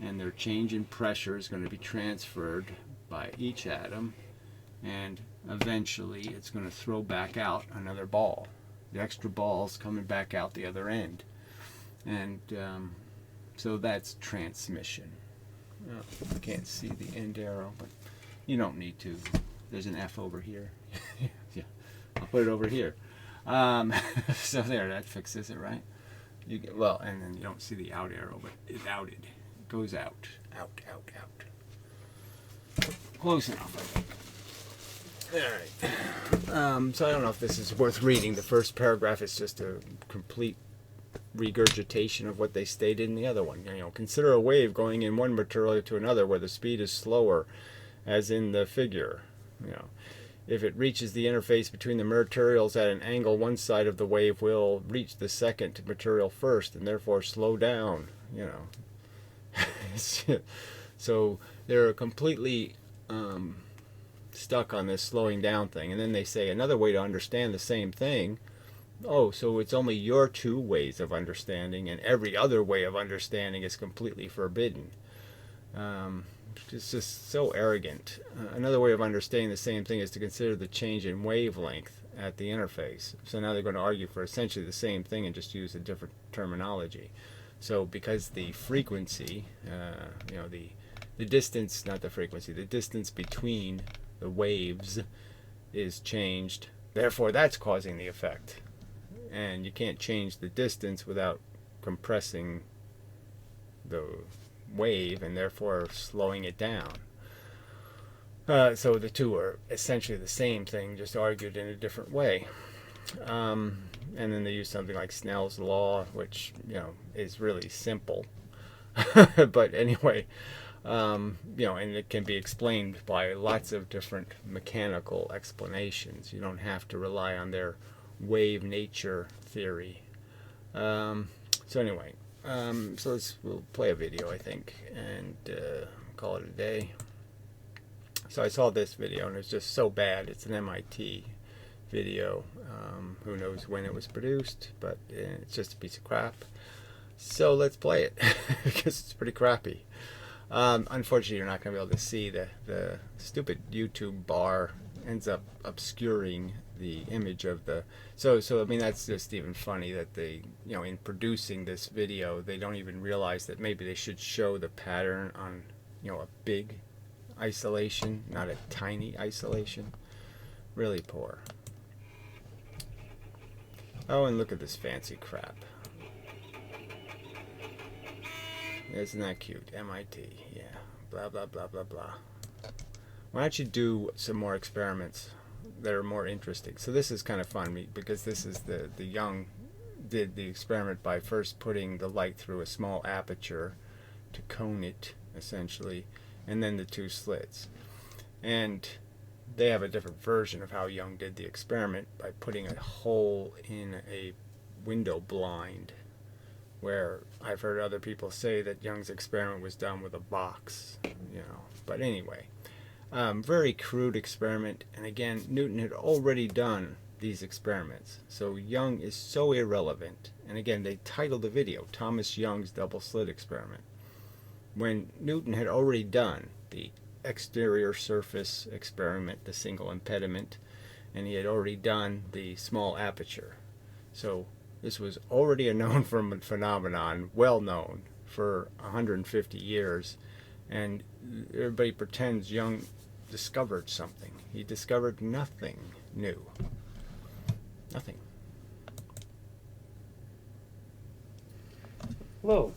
And their change in pressure is going to be transferred by each atom, and eventually it's going to throw back out another ball. The extra ball's coming back out the other end. And so that's transmission. I can't see the end arrow, but you don't need to. There's an F over here. Yeah, I'll put it over here. So there, that fixes it, right? Well, and then you don't see the out arrow, but it's outed. It goes out. Out, out, out. Close enough, I think. Alright. So I don't know if this is worth reading. The first paragraph is just a complete regurgitation of what they stated in the other one. Consider a wave going in one material to another where the speed is slower, as in the figure. If it reaches the interface between the materials at an angle, one side of the wave will reach the second material first and therefore slow down. So they're completely stuck on this slowing down thing. And then they say another way to understand the same thing. Oh, so it's only your two ways of understanding, and every other way of understanding is completely forbidden. It's just so arrogant. Another way of understanding the same thing is to consider the change in wavelength at the interface. So now they're going to argue for essentially the same thing and just use a different terminology. So because the frequency, the distance, not the frequency, the distance between the waves is changed, therefore that's causing the effect. And you can't change the distance without compressing the wave and therefore slowing it down. So the two are essentially the same thing, just argued in a different way. And then they use something like Snell's law, which is really simple. But anyway, and it can be explained by lots of different mechanical explanations. You don't have to rely on their wave nature theory. So anyway, we'll play a video, I think, and call it a day. So I saw this video, and it's just so bad. It's an MIT video. Who knows when it was produced, but it's just a piece of crap. So let's play it, because it's pretty crappy. Unfortunately, you're not going to be able to see the stupid YouTube bar ends up obscuring the image of the. So I mean, that's just even funny that they, in producing this video, they don't even realize that maybe they should show the pattern on, a big isolation, not a tiny isolation. Really poor. Oh, and look at this fancy crap. Isn't that cute? MIT, yeah. Blah, blah, blah, blah, blah. Why don't you do some more experiments that are more interesting? So this is kind of fun, because this is the Young did the experiment by first putting the light through a small aperture to cone it, essentially, and then the two slits. And they have a different version of how Young did the experiment by putting a hole in a window blind, where I've heard other people say that Young's experiment was done with a box, But anyway, very crude experiment, and again, Newton had already done these experiments, so Young is so irrelevant. And again, they titled the video Thomas Young's Double Slit Experiment. when Newton had already done the exterior surface experiment, the single impediment, and he had already done the small aperture. So this was already a known phenomenon, well known for 150 years, and everybody pretends Young discovered something. He discovered nothing new. Nothing. Hello,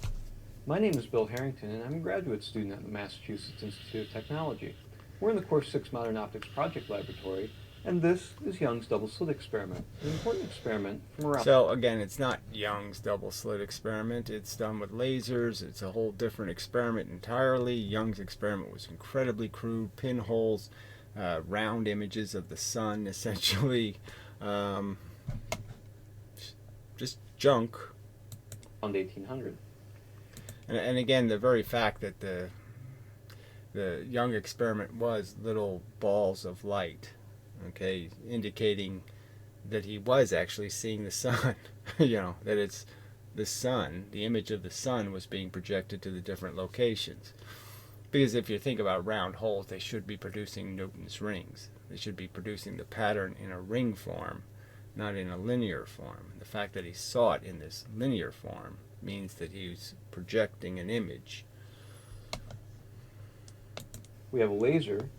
my name is Bill Harrington, and I'm a graduate student at the Massachusetts Institute of Technology. We're in the Course 6 Modern Optics Project Laboratory, and this is Young's double-slit experiment, an important experiment from around... So again, it's not Young's double-slit experiment. It's done with lasers. It's a whole different experiment entirely. Young's experiment was incredibly crude, pinholes, round images of the sun, essentially. Just junk. Around 1800. And again, the very fact that the Young experiment was little balls of light, okay, indicating that he was actually seeing the sun, that it's the sun, the image of the sun was being projected to the different locations. Because if you think about round holes, they should be producing Newton's rings. They should be producing the pattern in a ring form, not in a linear form. The fact that he saw it in this linear form means that he's projecting an image. We have a laser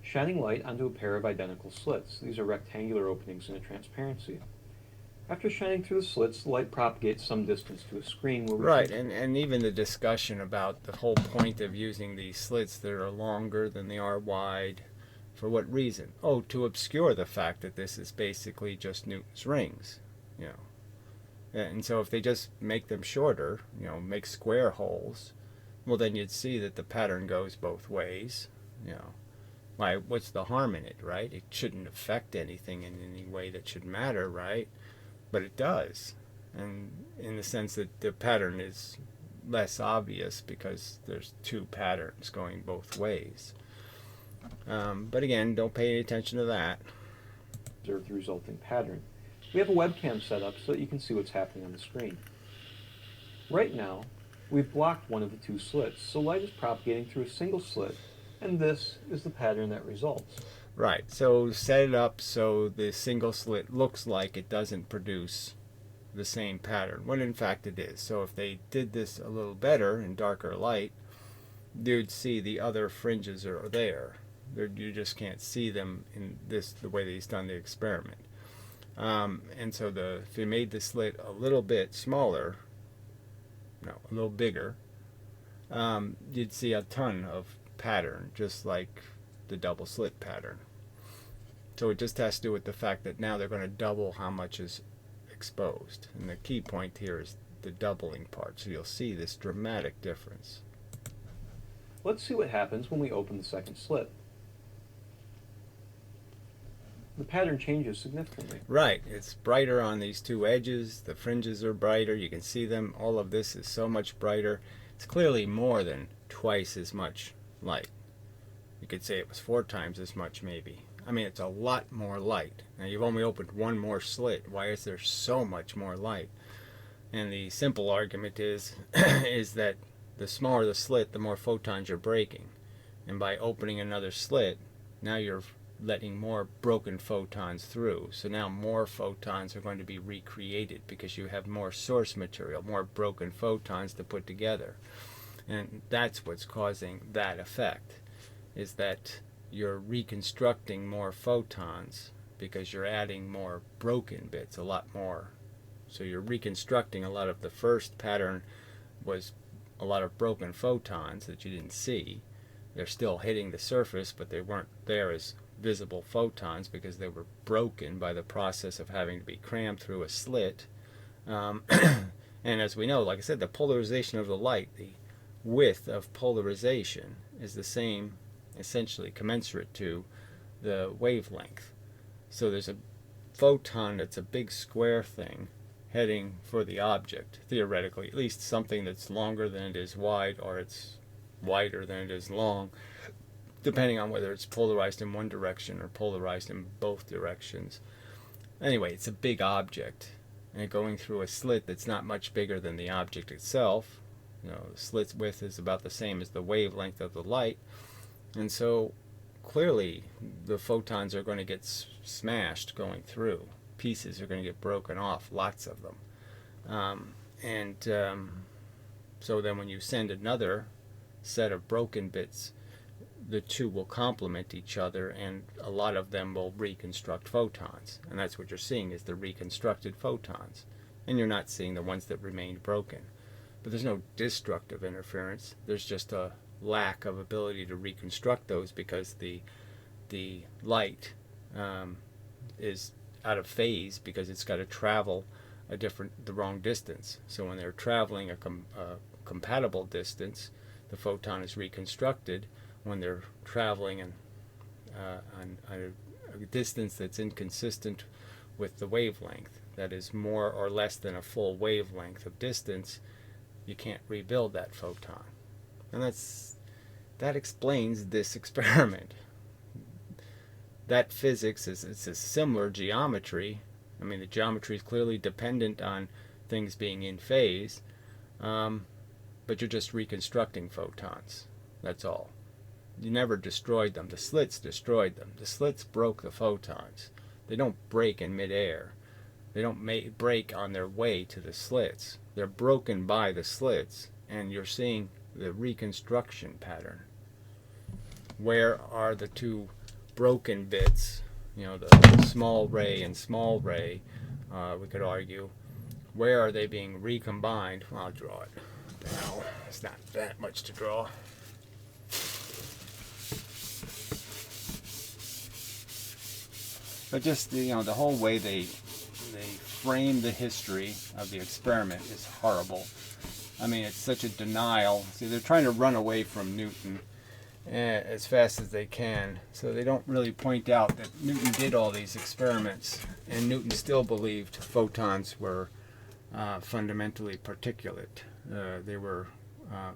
shining light onto a pair of identical slits. These are rectangular openings in a transparency. After shining through the slits, the light propagates some distance to a screen where we... Right, and even the discussion about the whole point of using these slits that are longer than they are wide. For what reason? Oh, to obscure the fact that this is basically just Newton's rings, And so if they just make them shorter, make square holes, well then you'd see that the pattern goes both ways, Why, what's the harm in it, right? It shouldn't affect anything in any way that should matter, right? But it does, and in the sense that the pattern is less obvious because there's two patterns going both ways. But again, don't pay any attention to that. Observe the resulting pattern. We have a webcam set up so that you can see what's happening on the screen. Right now, we've blocked one of the two slits, so light is propagating through a single slit, and this is the pattern that results. Right, so set it up so the single slit looks like it doesn't produce the same pattern, when in fact it is. So if they did this a little better in darker light, you'd see the other fringes are there. You just can't see them in the way that he's done the experiment. And so if you made the slit a little bit smaller, a little bigger, you'd see a ton of pattern, just like the double slit pattern. So it just has to do with the fact that now they're going to double how much is exposed. And the key point here is the doubling part. So you'll see this dramatic difference. Let's see what happens when we open the second slit. The pattern changes significantly. Right, it's brighter on these two edges, the fringes are brighter, you can see them, all of this is so much brighter. It's clearly more than twice as much light. You could say it was 4 times as much maybe. I mean, it's a lot more light. Now you've only opened one more slit. Why is there so much more light? And the simple argument is is that the smaller the slit, the more photons you're breaking. And by opening another slit, now you're letting more broken photons through. So now more photons are going to be recreated because you have more source material, more broken photons to put together. And that's what's causing that effect, is that you're reconstructing more photons because you're adding more broken bits, a lot more. So you're reconstructing a lot of the first pattern was a lot of broken photons that you didn't see. They're still hitting the surface, but they weren't there as visible photons because they were broken by the process of having to be crammed through a slit. And as we know, like I said, the polarization of the light, the width of polarization is the same, essentially commensurate to the wavelength. So there's a photon that's a big square thing heading for the object, theoretically, at least something that's longer than it is wide, or it's wider than it is long, depending on whether it's polarized in one direction or polarized in both directions. Anyway, it's a big object, and going through a slit that's not much bigger than the object itself, The slit's width is about the same as the wavelength of the light, and so clearly the photons are going to get smashed going through. Pieces are going to get broken off, lots of them. So then when you send another set of broken bits, the two will complement each other, and a lot of them will reconstruct photons. And that's what you're seeing, is the reconstructed photons. And you're not seeing the ones that remained broken. But there's no destructive interference. There's just a lack of ability to reconstruct those because the light is out of phase because it's got to travel the wrong distance. So when they're traveling a compatible distance, the photon is reconstructed. When they're traveling on a distance that's inconsistent with the wavelength, that is more or less than a full wavelength of distance, you can't rebuild that photon. And that explains this experiment. That physics it's a similar geometry. I mean, the geometry is clearly dependent on things being in phase, but you're just reconstructing photons. That's all. You never destroyed them. The slits destroyed them. The slits broke the photons. They don't break in midair. They don't break on their way to the slits. They're broken by the slits, and you're seeing the reconstruction pattern. Where are the two broken bits? The small ray and small ray, we could argue. Where are they being recombined? Well, I'll draw it. Now, it's not that much to draw. But just, the whole way they frame the history of the experiment is horrible. I mean, it's such a denial. See, they're trying to run away from Newton as fast as they can. So they don't really point out that Newton did all these experiments, and Newton still believed photons were fundamentally particulate. They were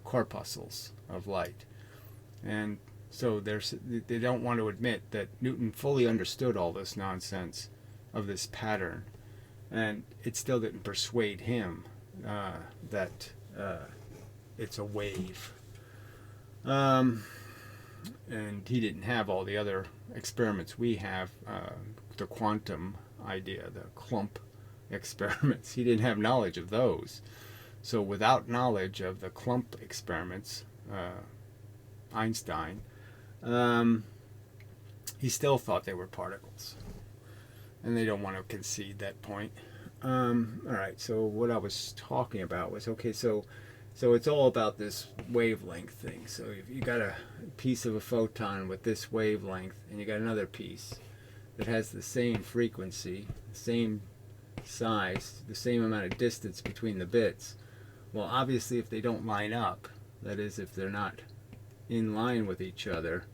corpuscles of light. And so they don't want to admit that Newton fully understood all this nonsense of this pattern, and it still didn't persuade him that it's a wave. And he didn't have all the other experiments we have, the quantum idea, the clump experiments. He didn't have knowledge of those. So without knowledge of the clump experiments, Einstein, he still thought they were particles, and they don't want to concede that point. All right, so what I was talking about was, okay, so it's all about this wavelength thing. So if you got a piece of a photon with this wavelength, and you got another piece that has the same frequency, the same size, the same amount of distance between the bits, well, obviously if they don't line up, that is, if they're not in line with each other,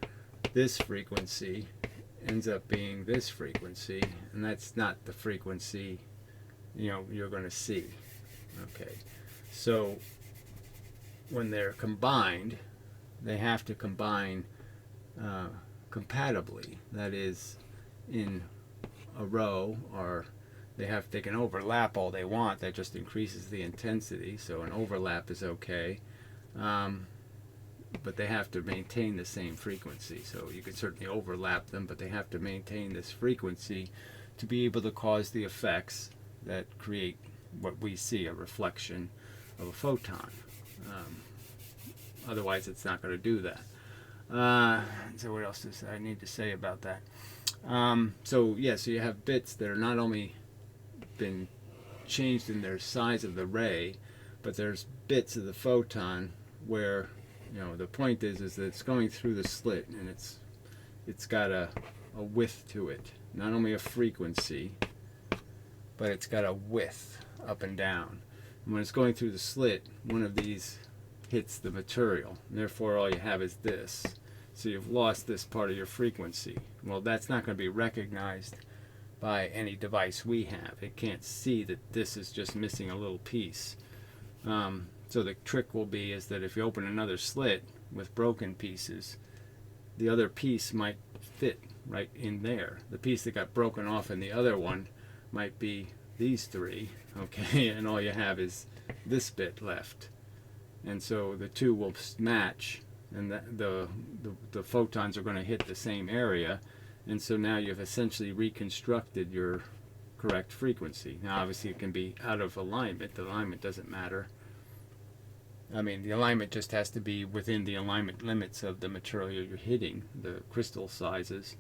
this frequency ends up being this frequency, and that's not the frequency you're going to see. Okay, so when they're combined, they have to combine compatibly. That is, in a row, or they can overlap all they want. That just increases the intensity. So an overlap is okay, but they have to maintain the same frequency. So you can certainly overlap them, but they have to maintain this frequency to be able to cause the effects that create what we see, a reflection of a photon. Otherwise, it's not going to do that. So what else does I need to say about that? So you have bits that are not only been changed in their size of the ray, but there's bits of the photon where the point is that it's going through the slit, and it's got a width to it, not only a frequency, but it's got a width up and down. And when it's going through the slit, one of these hits the material, and therefore all you have is this. So you've lost this part of your frequency. Well, that's not going to be recognized by any device we have. It can't see that this is just missing a little piece. So the trick will be is that if you open another slit with broken pieces, the other piece might fit right in there. The piece that got broken off in the other one might be these three, okay, and all you have is this bit left. and so the two will match, and the photons are going to hit the same area, and so now you've essentially reconstructed your correct frequency. Now obviously it can be out of alignment. The alignment doesn't matter. I mean, the alignment just has to be within the alignment limits of the material you're hitting, the crystal sizes.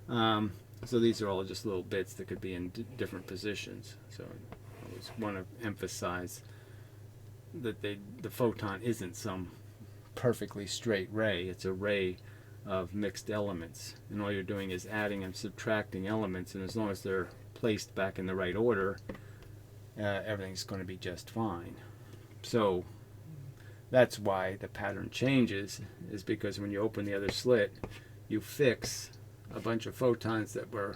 So these are all just little bits that could be in different positions. So I always want to emphasize that the photon isn't some perfectly straight ray. It's a ray of mixed elements, and all you're doing is adding and subtracting elements, and as long as they're placed back in the right order, everything's going to be just fine. So that's why the pattern changes, is because when you open the other slit, you fix a bunch of photons that were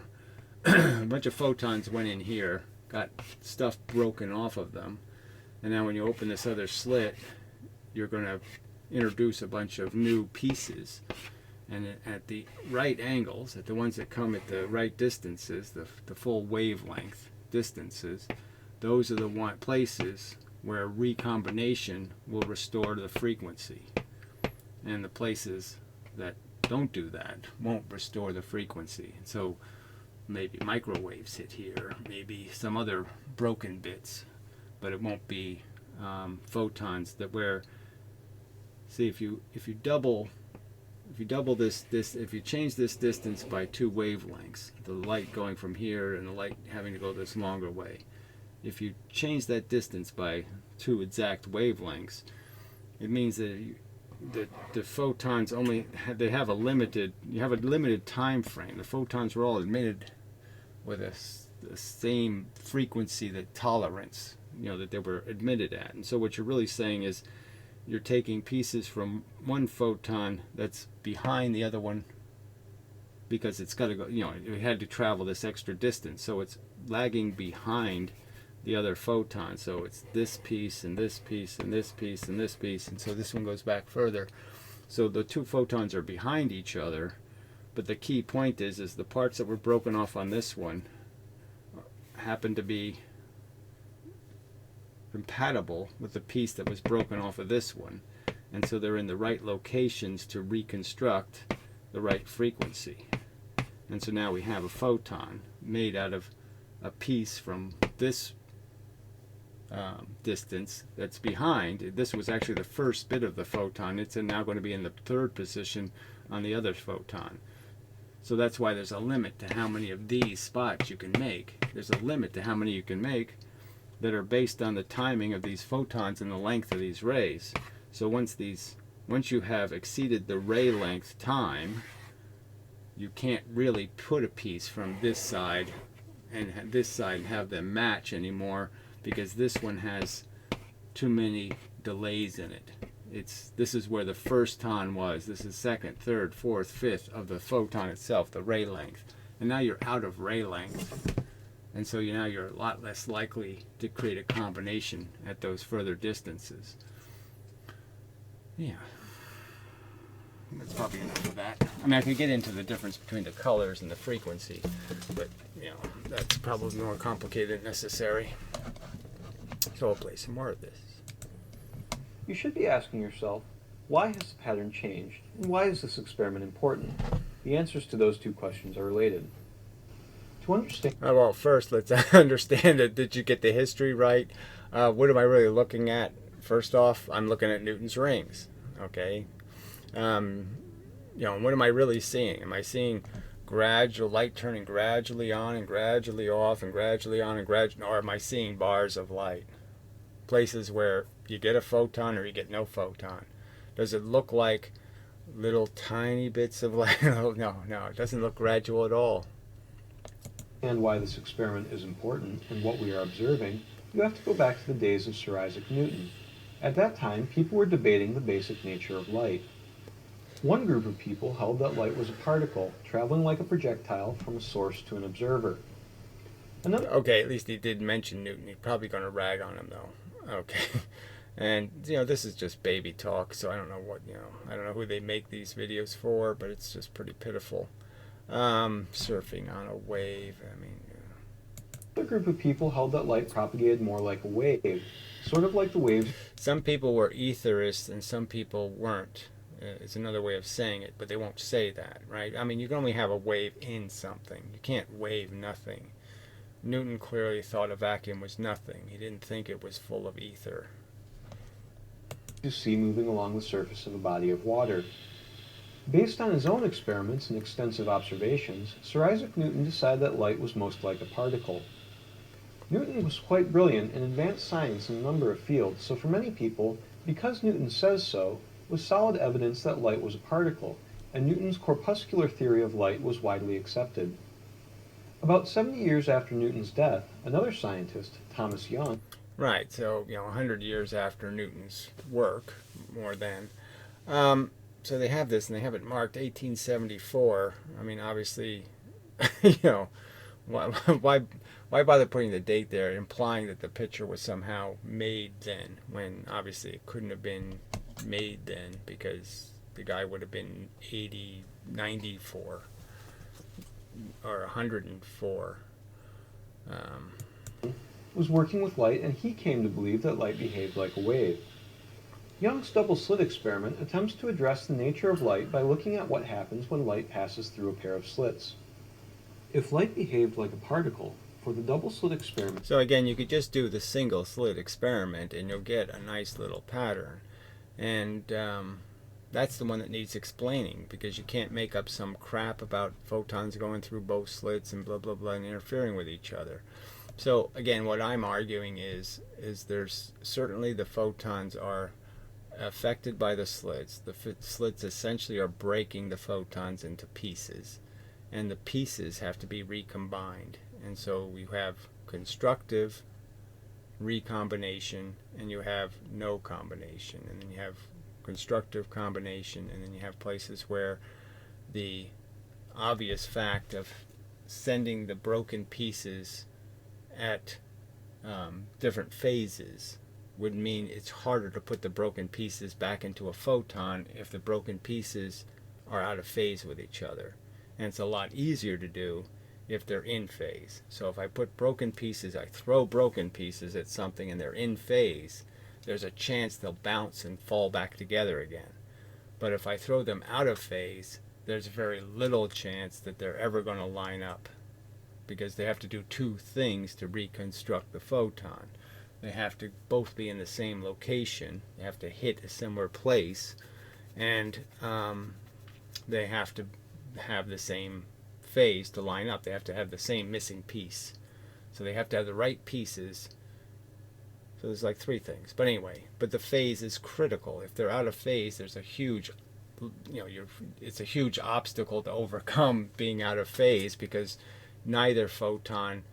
a bunch of photons went in here, got stuff broken off of them, and now when you open this other slit, you're going to introduce a bunch of new pieces, and at the right angles, at the ones that come at the right distances, the full wavelength distances, those are the places where recombination will restore the frequency, and the places that don't do that won't restore the frequency. And so maybe microwaves hit here, maybe some other broken bits, but it won't be photons that where. See, if you double this, if you change this distance by 2 wavelengths, the light going from here and the light having to go this longer way, if you change that distance by 2 exact wavelengths, it means that the photons only you have a limited time frame. The photons were all emitted with the same frequency, that tolerance, that they were emitted at. And so what you're really saying is you're taking pieces from one photon that's behind the other one, because it's got to go, it had to travel this extra distance, so it's lagging behind the other photon. So it's this piece and this piece and this piece and this piece, and so this one goes back further. So the 2 photons are behind each other, but the key point is the parts that were broken off on this one happen to be compatible with the piece that was broken off of this one, and so they're in the right locations to reconstruct the right frequency. And so now we have a photon made out of a piece from this distance that's behind. This was actually the first bit of the photon. It's now going to be in the 3rd position on the other photon. So that's why there's a limit to how many of these spots you can make. There's a limit to how many you can make that are based on the timing of these photons and the length of these rays. So once you have exceeded the ray length time, you can't really put a piece from this side and this side and have them match anymore, because this one has too many delays in it. This is where the first ton was. This is 2nd, 3rd, 4th, 5th of the photon itself, the ray length. And now you're out of ray length. And so now you're a lot less likely to create a combination at those further distances. Yeah. That's probably enough of that. I mean, I could get into the difference between the colors and the frequency, but, that's probably more complicated than necessary. So I'll play some more of this. You should be asking yourself, why has the pattern changed, and why is this experiment important? The answers to those 2 questions are related. To understand... Well, first, let's understand it. Did you get the history right? What am I really looking at? First off, I'm looking at Newton's rings. Okay? What am I really seeing? Am I seeing gradual light turning gradually on and gradually off and gradually on and gradually, or am I seeing bars of light? Places where you get a photon or you get no photon. Does it look like little tiny bits of light? No, it doesn't look gradual at all. And why this experiment is important and what we are observing, you have to go back to the days of Sir Isaac Newton. At that time, people were debating the basic nature of light. One group of people held that light was a particle, traveling like a projectile from a source to an observer. Okay, at least he did mention Newton. He's probably going to rag on him, though. Okay. And, this is just baby talk, so I don't know I don't know who they make these videos for, but it's just pretty pitiful. Surfing on a wave, I mean, Another group of people held that light propagated more like a wave, sort of like the waves. Some people were etherists and some people weren't. It's another way of saying it, but they won't say that, right? I mean, you can only have a wave in something. You can't wave nothing. Newton clearly thought a vacuum was nothing. He didn't think it was full of ether. You see moving along the surface of a body of water. Based on his own experiments and extensive observations, Sir Isaac Newton decided that light was most like a particle. Newton was quite brilliant and advanced science in a number of fields, so for many people, because Newton says so, was solid evidence that light was a particle, and Newton's corpuscular theory of light was widely accepted. About 70 years after Newton's death, another scientist, Thomas Young, Right, so, 100 years after Newton's work, more than. So they have this, and they have it marked 1874. I mean, obviously, why bother putting the date there, implying that the picture was somehow made then, when obviously it couldn't have been made then, because the guy would have been 80, 94, or 104. was working with light, and he came to believe that light behaved like a wave. Young's double slit experiment attempts to address the nature of light by looking at what happens when light passes through a pair of slits. If light behaved like a particle, for the double slit experiment... So again, you could just do the single slit experiment and you'll get a nice little pattern. And that's the one that needs explaining, because you can't make up some crap about photons going through both slits and blah blah blah and interfering with each other. So again, what I'm arguing is there's certainly the photons are affected by the slits. The slits essentially are breaking the photons into pieces, and the pieces have to be recombined. And so you have constructive recombination, and you have no combination, and then you have constructive combination, and then you have places where the obvious fact of sending the broken pieces at different phases would mean it's harder to put the broken pieces back into a photon if the broken pieces are out of phase with each other. And it's a lot easier to do if they're in phase. So if I put broken pieces, I throw broken pieces at something and they're in phase, there's a chance they'll bounce and fall back together again. But if I throw them out of phase, there's very little chance that they're ever going to line up, because they have to do two things to reconstruct the photon. They have to both be in the same location, they have to hit a similar place, and they have to have the same phase to line up. They have to have the same missing piece. So they have to have the right pieces. So there's like three things. But anyway, but the phase is critical. If they're out of phase, there's a huge, it's a huge obstacle to overcome being out of phase, because neither photon,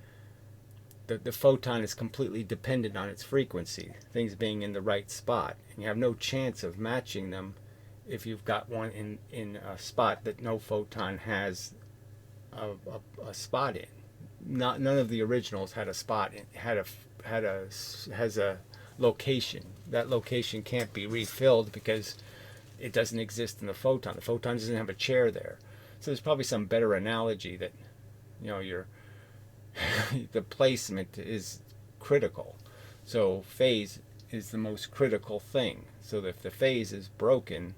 the photon is completely dependent on its frequency, things being in the right spot. And you have no chance of matching them if you've got one in a spot that no photon has a spot in. None of the originals had a spot in, has a location. That location can't be refilled because it doesn't exist in the photon. The photon doesn't have a chair there. So there's probably some better analogy that your the placement is critical. So phase is the most critical thing. So if the phase is broken,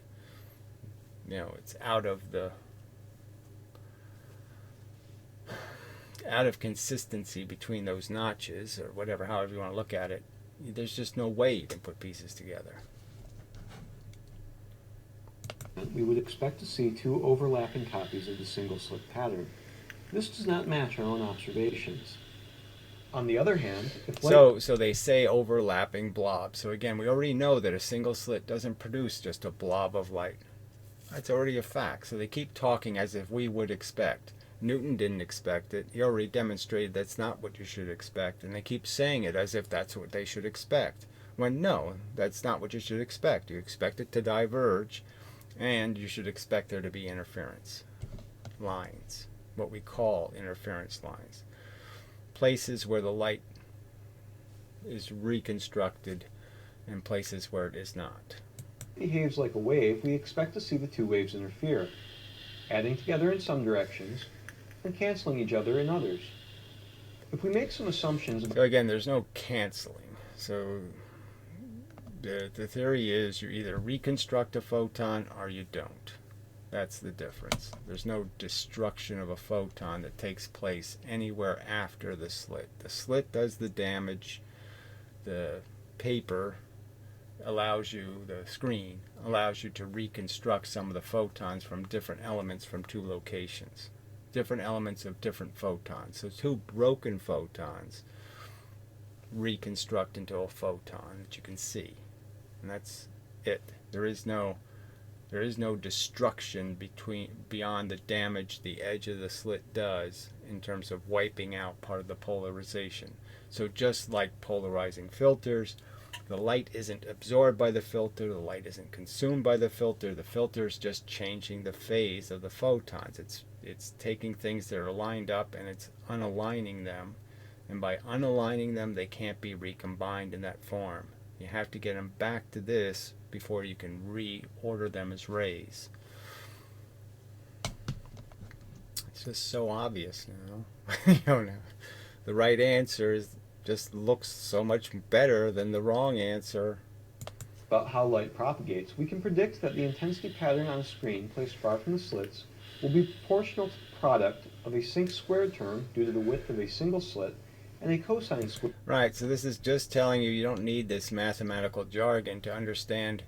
it's out of consistency between those notches, or whatever, however you want to look at it. There's just no way you can put pieces together. We would expect to see two overlapping copies of the single slit pattern. This does not match our own observations. On the other hand, if so they say overlapping blobs. So again, we already know that a single slit doesn't produce just a blob of light. That's already a fact. So they keep talking as if we would expect. Newton didn't expect it. He already demonstrated that's not what you should expect. And they keep saying it as if that's what they should expect. When no, that's not what you should expect. You expect it to diverge, and you should expect there to be interference lines, what we call interference lines. Places where the light is reconstructed and places where it is not. Behaves like a wave, we expect to see the two waves interfere, adding together in some directions and canceling each other in others. If we make some assumptions about So again, there's no canceling. So the theory is you either reconstruct a photon or you don't. That's the difference. There's no destruction of a photon that takes place anywhere after the slit. The slit does the damage. The paper allows you, the screen allows you to reconstruct some of the photons from different elements from two locations. Different elements of different photons. So two broken photons reconstruct into a photon that you can see. And that's it. There is no destruction beyond the damage the edge of the slit does in terms of wiping out part of the polarization. So just like polarizing filters, the light isn't absorbed by the filter, the light isn't consumed by the filter is just changing the phase of the photons. It's taking things that are lined up and it's unaligning them, and by unaligning them they can't be recombined in that form. You have to get them back to this before you can reorder them as rays. It's just so obvious, you know. The right answer just looks so much better than the wrong answer. about how light propagates, we can predict that the intensity pattern on a screen placed far from the slits will be proportional to the product of a sinc squared term due to the width of a single slit and a cosine squared. Right, so this is just telling you don't need this mathematical jargon to understand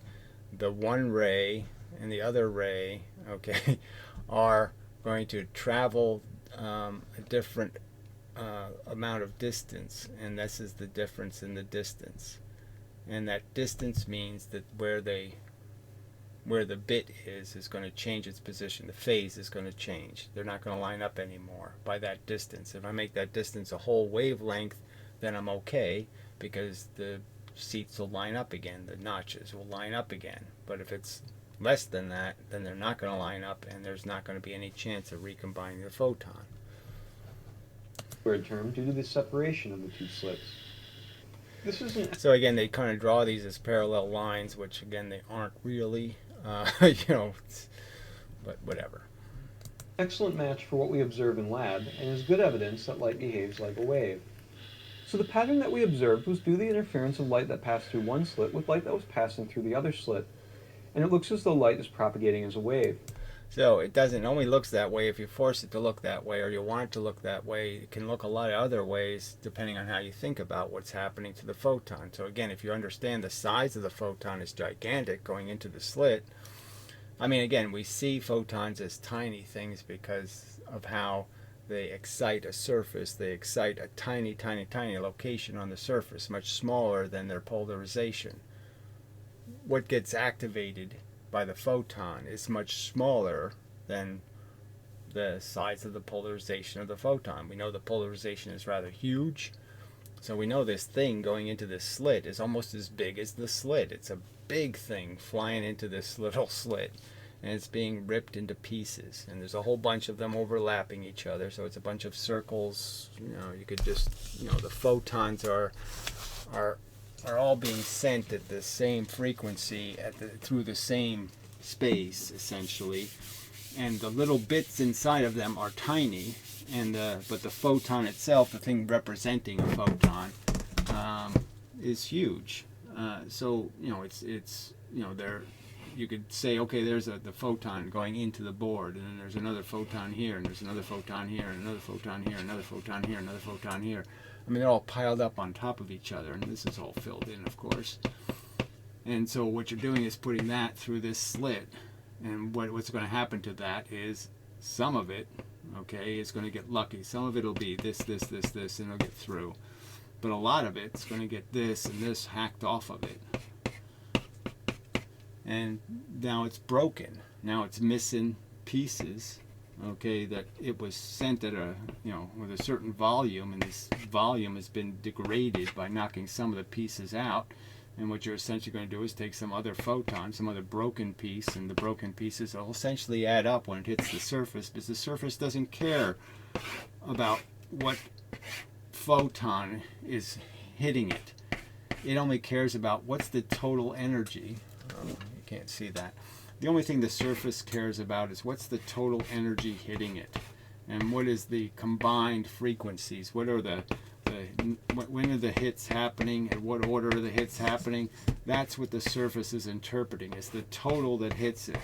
the one ray and the other ray, okay, are going to travel a different amount of distance, and this is the difference in the distance. And that distance means that where the bit is going to change its position. The phase is going to change. They're not going to line up anymore by that distance. If I make that distance a whole wavelength, then I'm okay, because the seats will line up again. The notches will line up again. But if it's less than that, then they're not going to line up, and there's not going to be any chance of recombining the photon. Squared term due to the separation of the two slits. This is an So again, they kind of draw these as parallel lines, which again they aren't really, but whatever. excellent match for what we observe in lab and is good evidence that light behaves like a wave. So the pattern that we observed was due to the interference of light that passed through one slit with light that was passing through the other slit, and it looks as though light is propagating as a wave. So it only looks that way if you force it to look that way, or you want it to look that way. It can look a lot of other ways depending on how you think about what's happening to the photon. So again, if you understand the size of the photon is gigantic going into the slit, I mean, again, we see photons as tiny things because of how they excite a surface. They excite a tiny, tiny, tiny location on the surface, much smaller than their polarization. What gets activated by the photon is much smaller than the size of the polarization of the photon. We know the polarization is rather huge, so we know this thing going into this slit is almost as big as the slit. It's a big thing flying into this little slit, and it's being ripped into pieces, and there's a whole bunch of them overlapping each other, so it's a bunch of circles. You could just, the photons are all being sent at the same frequency through the same space, essentially, and the little bits inside of them are tiny, but the photon itself, the thing representing a photon, is huge. So it's there. You could say, okay, there's the photon going into the board, and then there's another photon here, and there's another photon here, and another photon here, another photon here, another photon here. I mean, they're all piled up on top of each other, and this is all filled in, of course. And so what you're doing is putting that through this slit, and what's going to happen to that is some of it, okay, is going to get lucky. Some of it will be this, and it'll get through. But a lot of it's going to get this and this hacked off of it. And now it's broken. Now it's missing pieces, okay, that it was sent at with a certain volume, and this volume has been degraded by knocking some of the pieces out. And what you're essentially going to do is take some other photon, some other broken piece, and the broken pieces will essentially add up when it hits the surface, because the surface doesn't care about what photon is hitting it. It only cares about what's the total energy. Oh, you can't see that. The only thing the surface cares about is what's the total energy hitting it. And what is the combined frequencies? What are when are the hits happening, and what order are the hits happening? That's what the surface is interpreting. It's the total that hits it.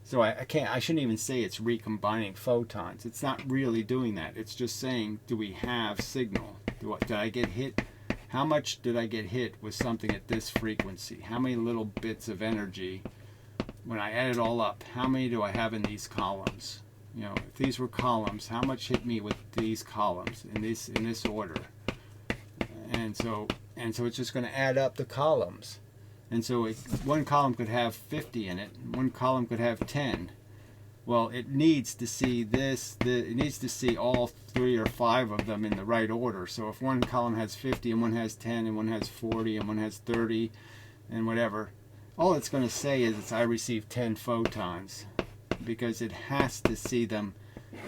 So I shouldn't even say it's recombining photons. It's not really doing that. It's just saying, do we have signal? Did I get hit? How much did I get hit with something at this frequency? How many little bits of energy, when I add it all up, how many do I have in these columns? You know, if these were columns, how much hit me with these columns in this order? And so it's just going to add up the columns. And so one column could have 50 in it, one column could have 10. Well, it needs to see it needs to see all 3 or 5 of them in the right order. So if one column has 50 and one has 10 and one has 40 and one has 30 and whatever, all it's going to say is I received 10 photons, because it has to see them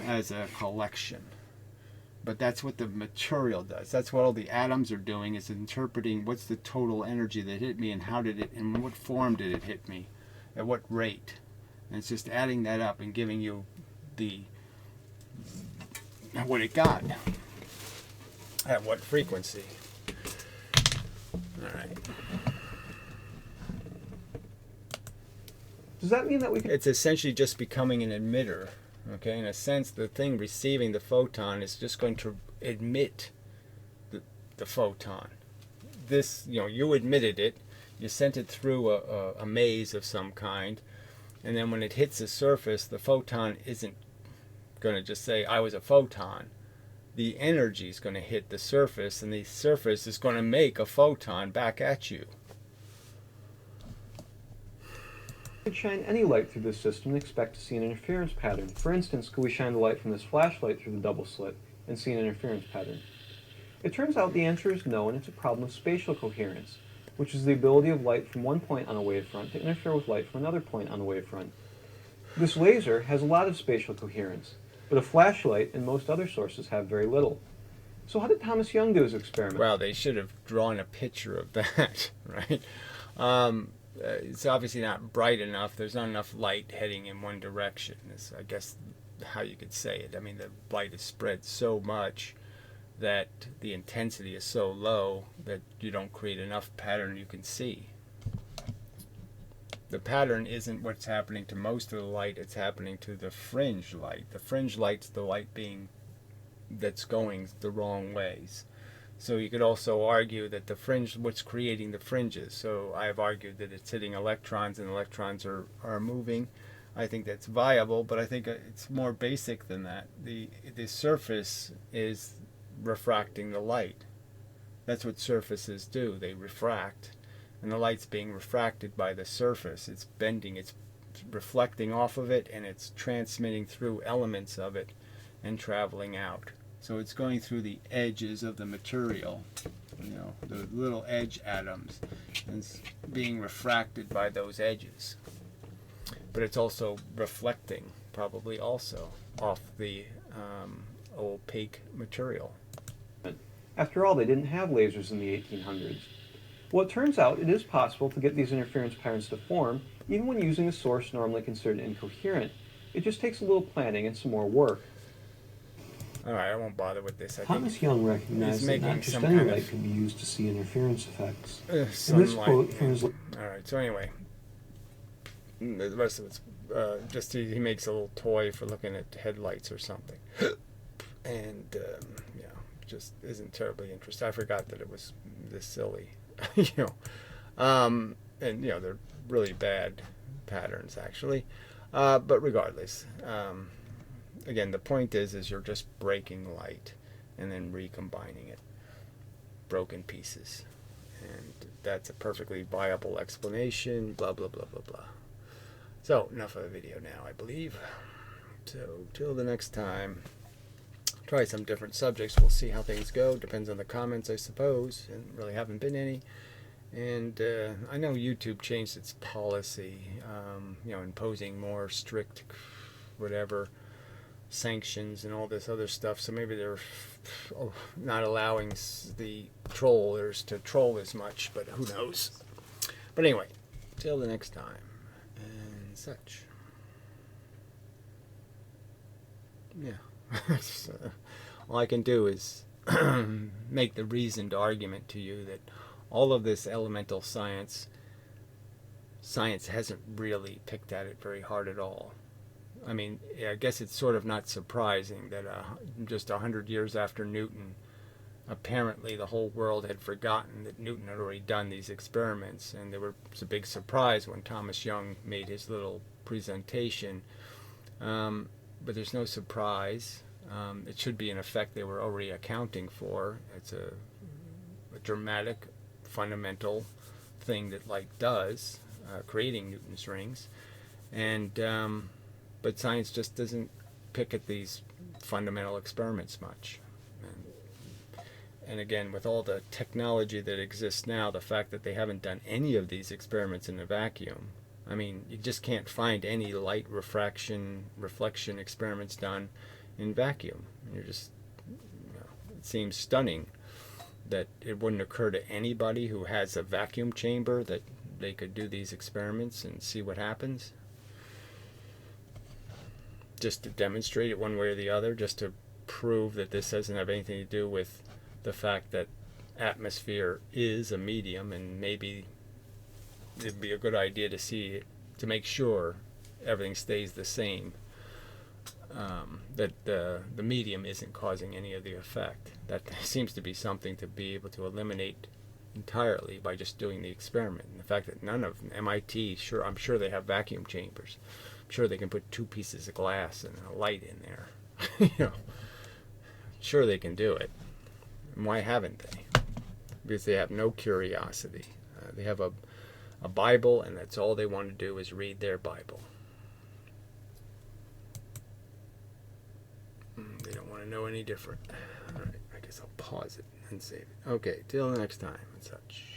as a collection. But that's what the material does. That's what all the atoms are doing, is interpreting what's the total energy that hit me, and how did it, in what form did it hit me, at what rate. And it's just adding that up and giving you what it got at what frequency. All right. Does that mean that we can... It's essentially just becoming an emitter. Okay, in a sense, the thing receiving the photon is just going to emit the photon. This, you emitted it, you sent it through a maze of some kind, and then when it hits the surface, the photon isn't going to just say, I was a photon. The energy is going to hit the surface, and the surface is going to make a photon back at you. We could shine any light through this system and expect to see an interference pattern. For instance, could we shine the light from this flashlight through the double slit and see an interference pattern? It turns out the answer is no, and it's a problem of spatial coherence, which is the ability of light from one point on a wavefront to interfere with light from another point on the wavefront. This laser has a lot of spatial coherence, but a flashlight and most other sources have very little. So how did Thomas Young do his experiment? Well, they should have drawn a picture of that, right? It's obviously not bright enough. There's not enough light heading in one direction, is, I guess, how you could say it. I mean, the light is spread so much that the intensity is so low that you don't create enough pattern you can see. The pattern isn't what's happening to most of the light, it's happening to the fringe light. The fringe light's the light that's going the wrong ways. So you could also argue that the fringe, what's creating the fringes. So I've argued that it's hitting electrons, and electrons are moving. I think that's viable, but I think it's more basic than that. The surface is refracting the light. That's what surfaces do. They refract, and the light's being refracted by the surface. It's bending, it's reflecting off of it, and it's transmitting through elements of it and traveling out. So it's going through the edges of the material, the little edge atoms, and it's being refracted by those edges. But it's also reflecting, probably also, off the opaque material. After all, they didn't have lasers in the 1800s. Well, it turns out it is possible to get these interference patterns to form, even when using a source normally considered incoherent. It just takes a little planning and some more work. Alright, I won't bother with this. Thomas Young recognized that not just any light could be used to see interference effects. In this quote from his... Alright, so anyway, the rest of it's just he makes a little toy for looking at headlights or something. And, just isn't terribly interesting. I forgot that it was this silly. And, they're really bad patterns, actually. But regardless, again, the point is you're just breaking light and then recombining it. Broken pieces. And that's a perfectly viable explanation, blah, blah, blah, blah, blah. So, enough of the video now, I believe. So, till the next time, try some different subjects. We'll see how things go. Depends on the comments, I suppose. And really haven't been any. And I know YouTube changed its policy, imposing more strict, whatever, sanctions and all this other stuff. So maybe they're not allowing the trollers to troll as much, but who knows. But anyway, till the next time and such. Yeah. All I can do is make the reasoned argument to you that all of this elemental science hasn't really picked at it very hard at all. I mean, I guess it's sort of not surprising that just 100 years after Newton, apparently the whole world had forgotten that Newton had already done these experiments, and there was a big surprise when Thomas Young made his little presentation. But there's no surprise. It should be an effect they were already accounting for. It's a dramatic, fundamental thing that light does, creating Newton's rings. And but science just doesn't pick at these fundamental experiments much. And again, with all the technology that exists now, the fact that they haven't done any of these experiments in a vacuum, I mean, you just can't find any light reflection experiments done in vacuum. You're just, it seems stunning that it wouldn't occur to anybody who has a vacuum chamber that they could do these experiments and see what happens. Just to demonstrate it one way or the other, just to prove that this doesn't have anything to do with the fact that atmosphere is a medium, and maybe it'd be a good idea to see, to make sure everything stays the same, that the medium isn't causing any of the effect. That seems to be something to be able to eliminate entirely by just doing the experiment. And the fact that none of MIT, I'm sure they have vacuum chambers. I'm sure they can put 2 pieces of glass and a light in there. Sure they can do it. And why haven't they? Because they have no curiosity. They have a Bible, and that's all they want to do is read their Bible. They don't want to know any different. All right, I guess I'll pause it and save it. Okay, till next time and such.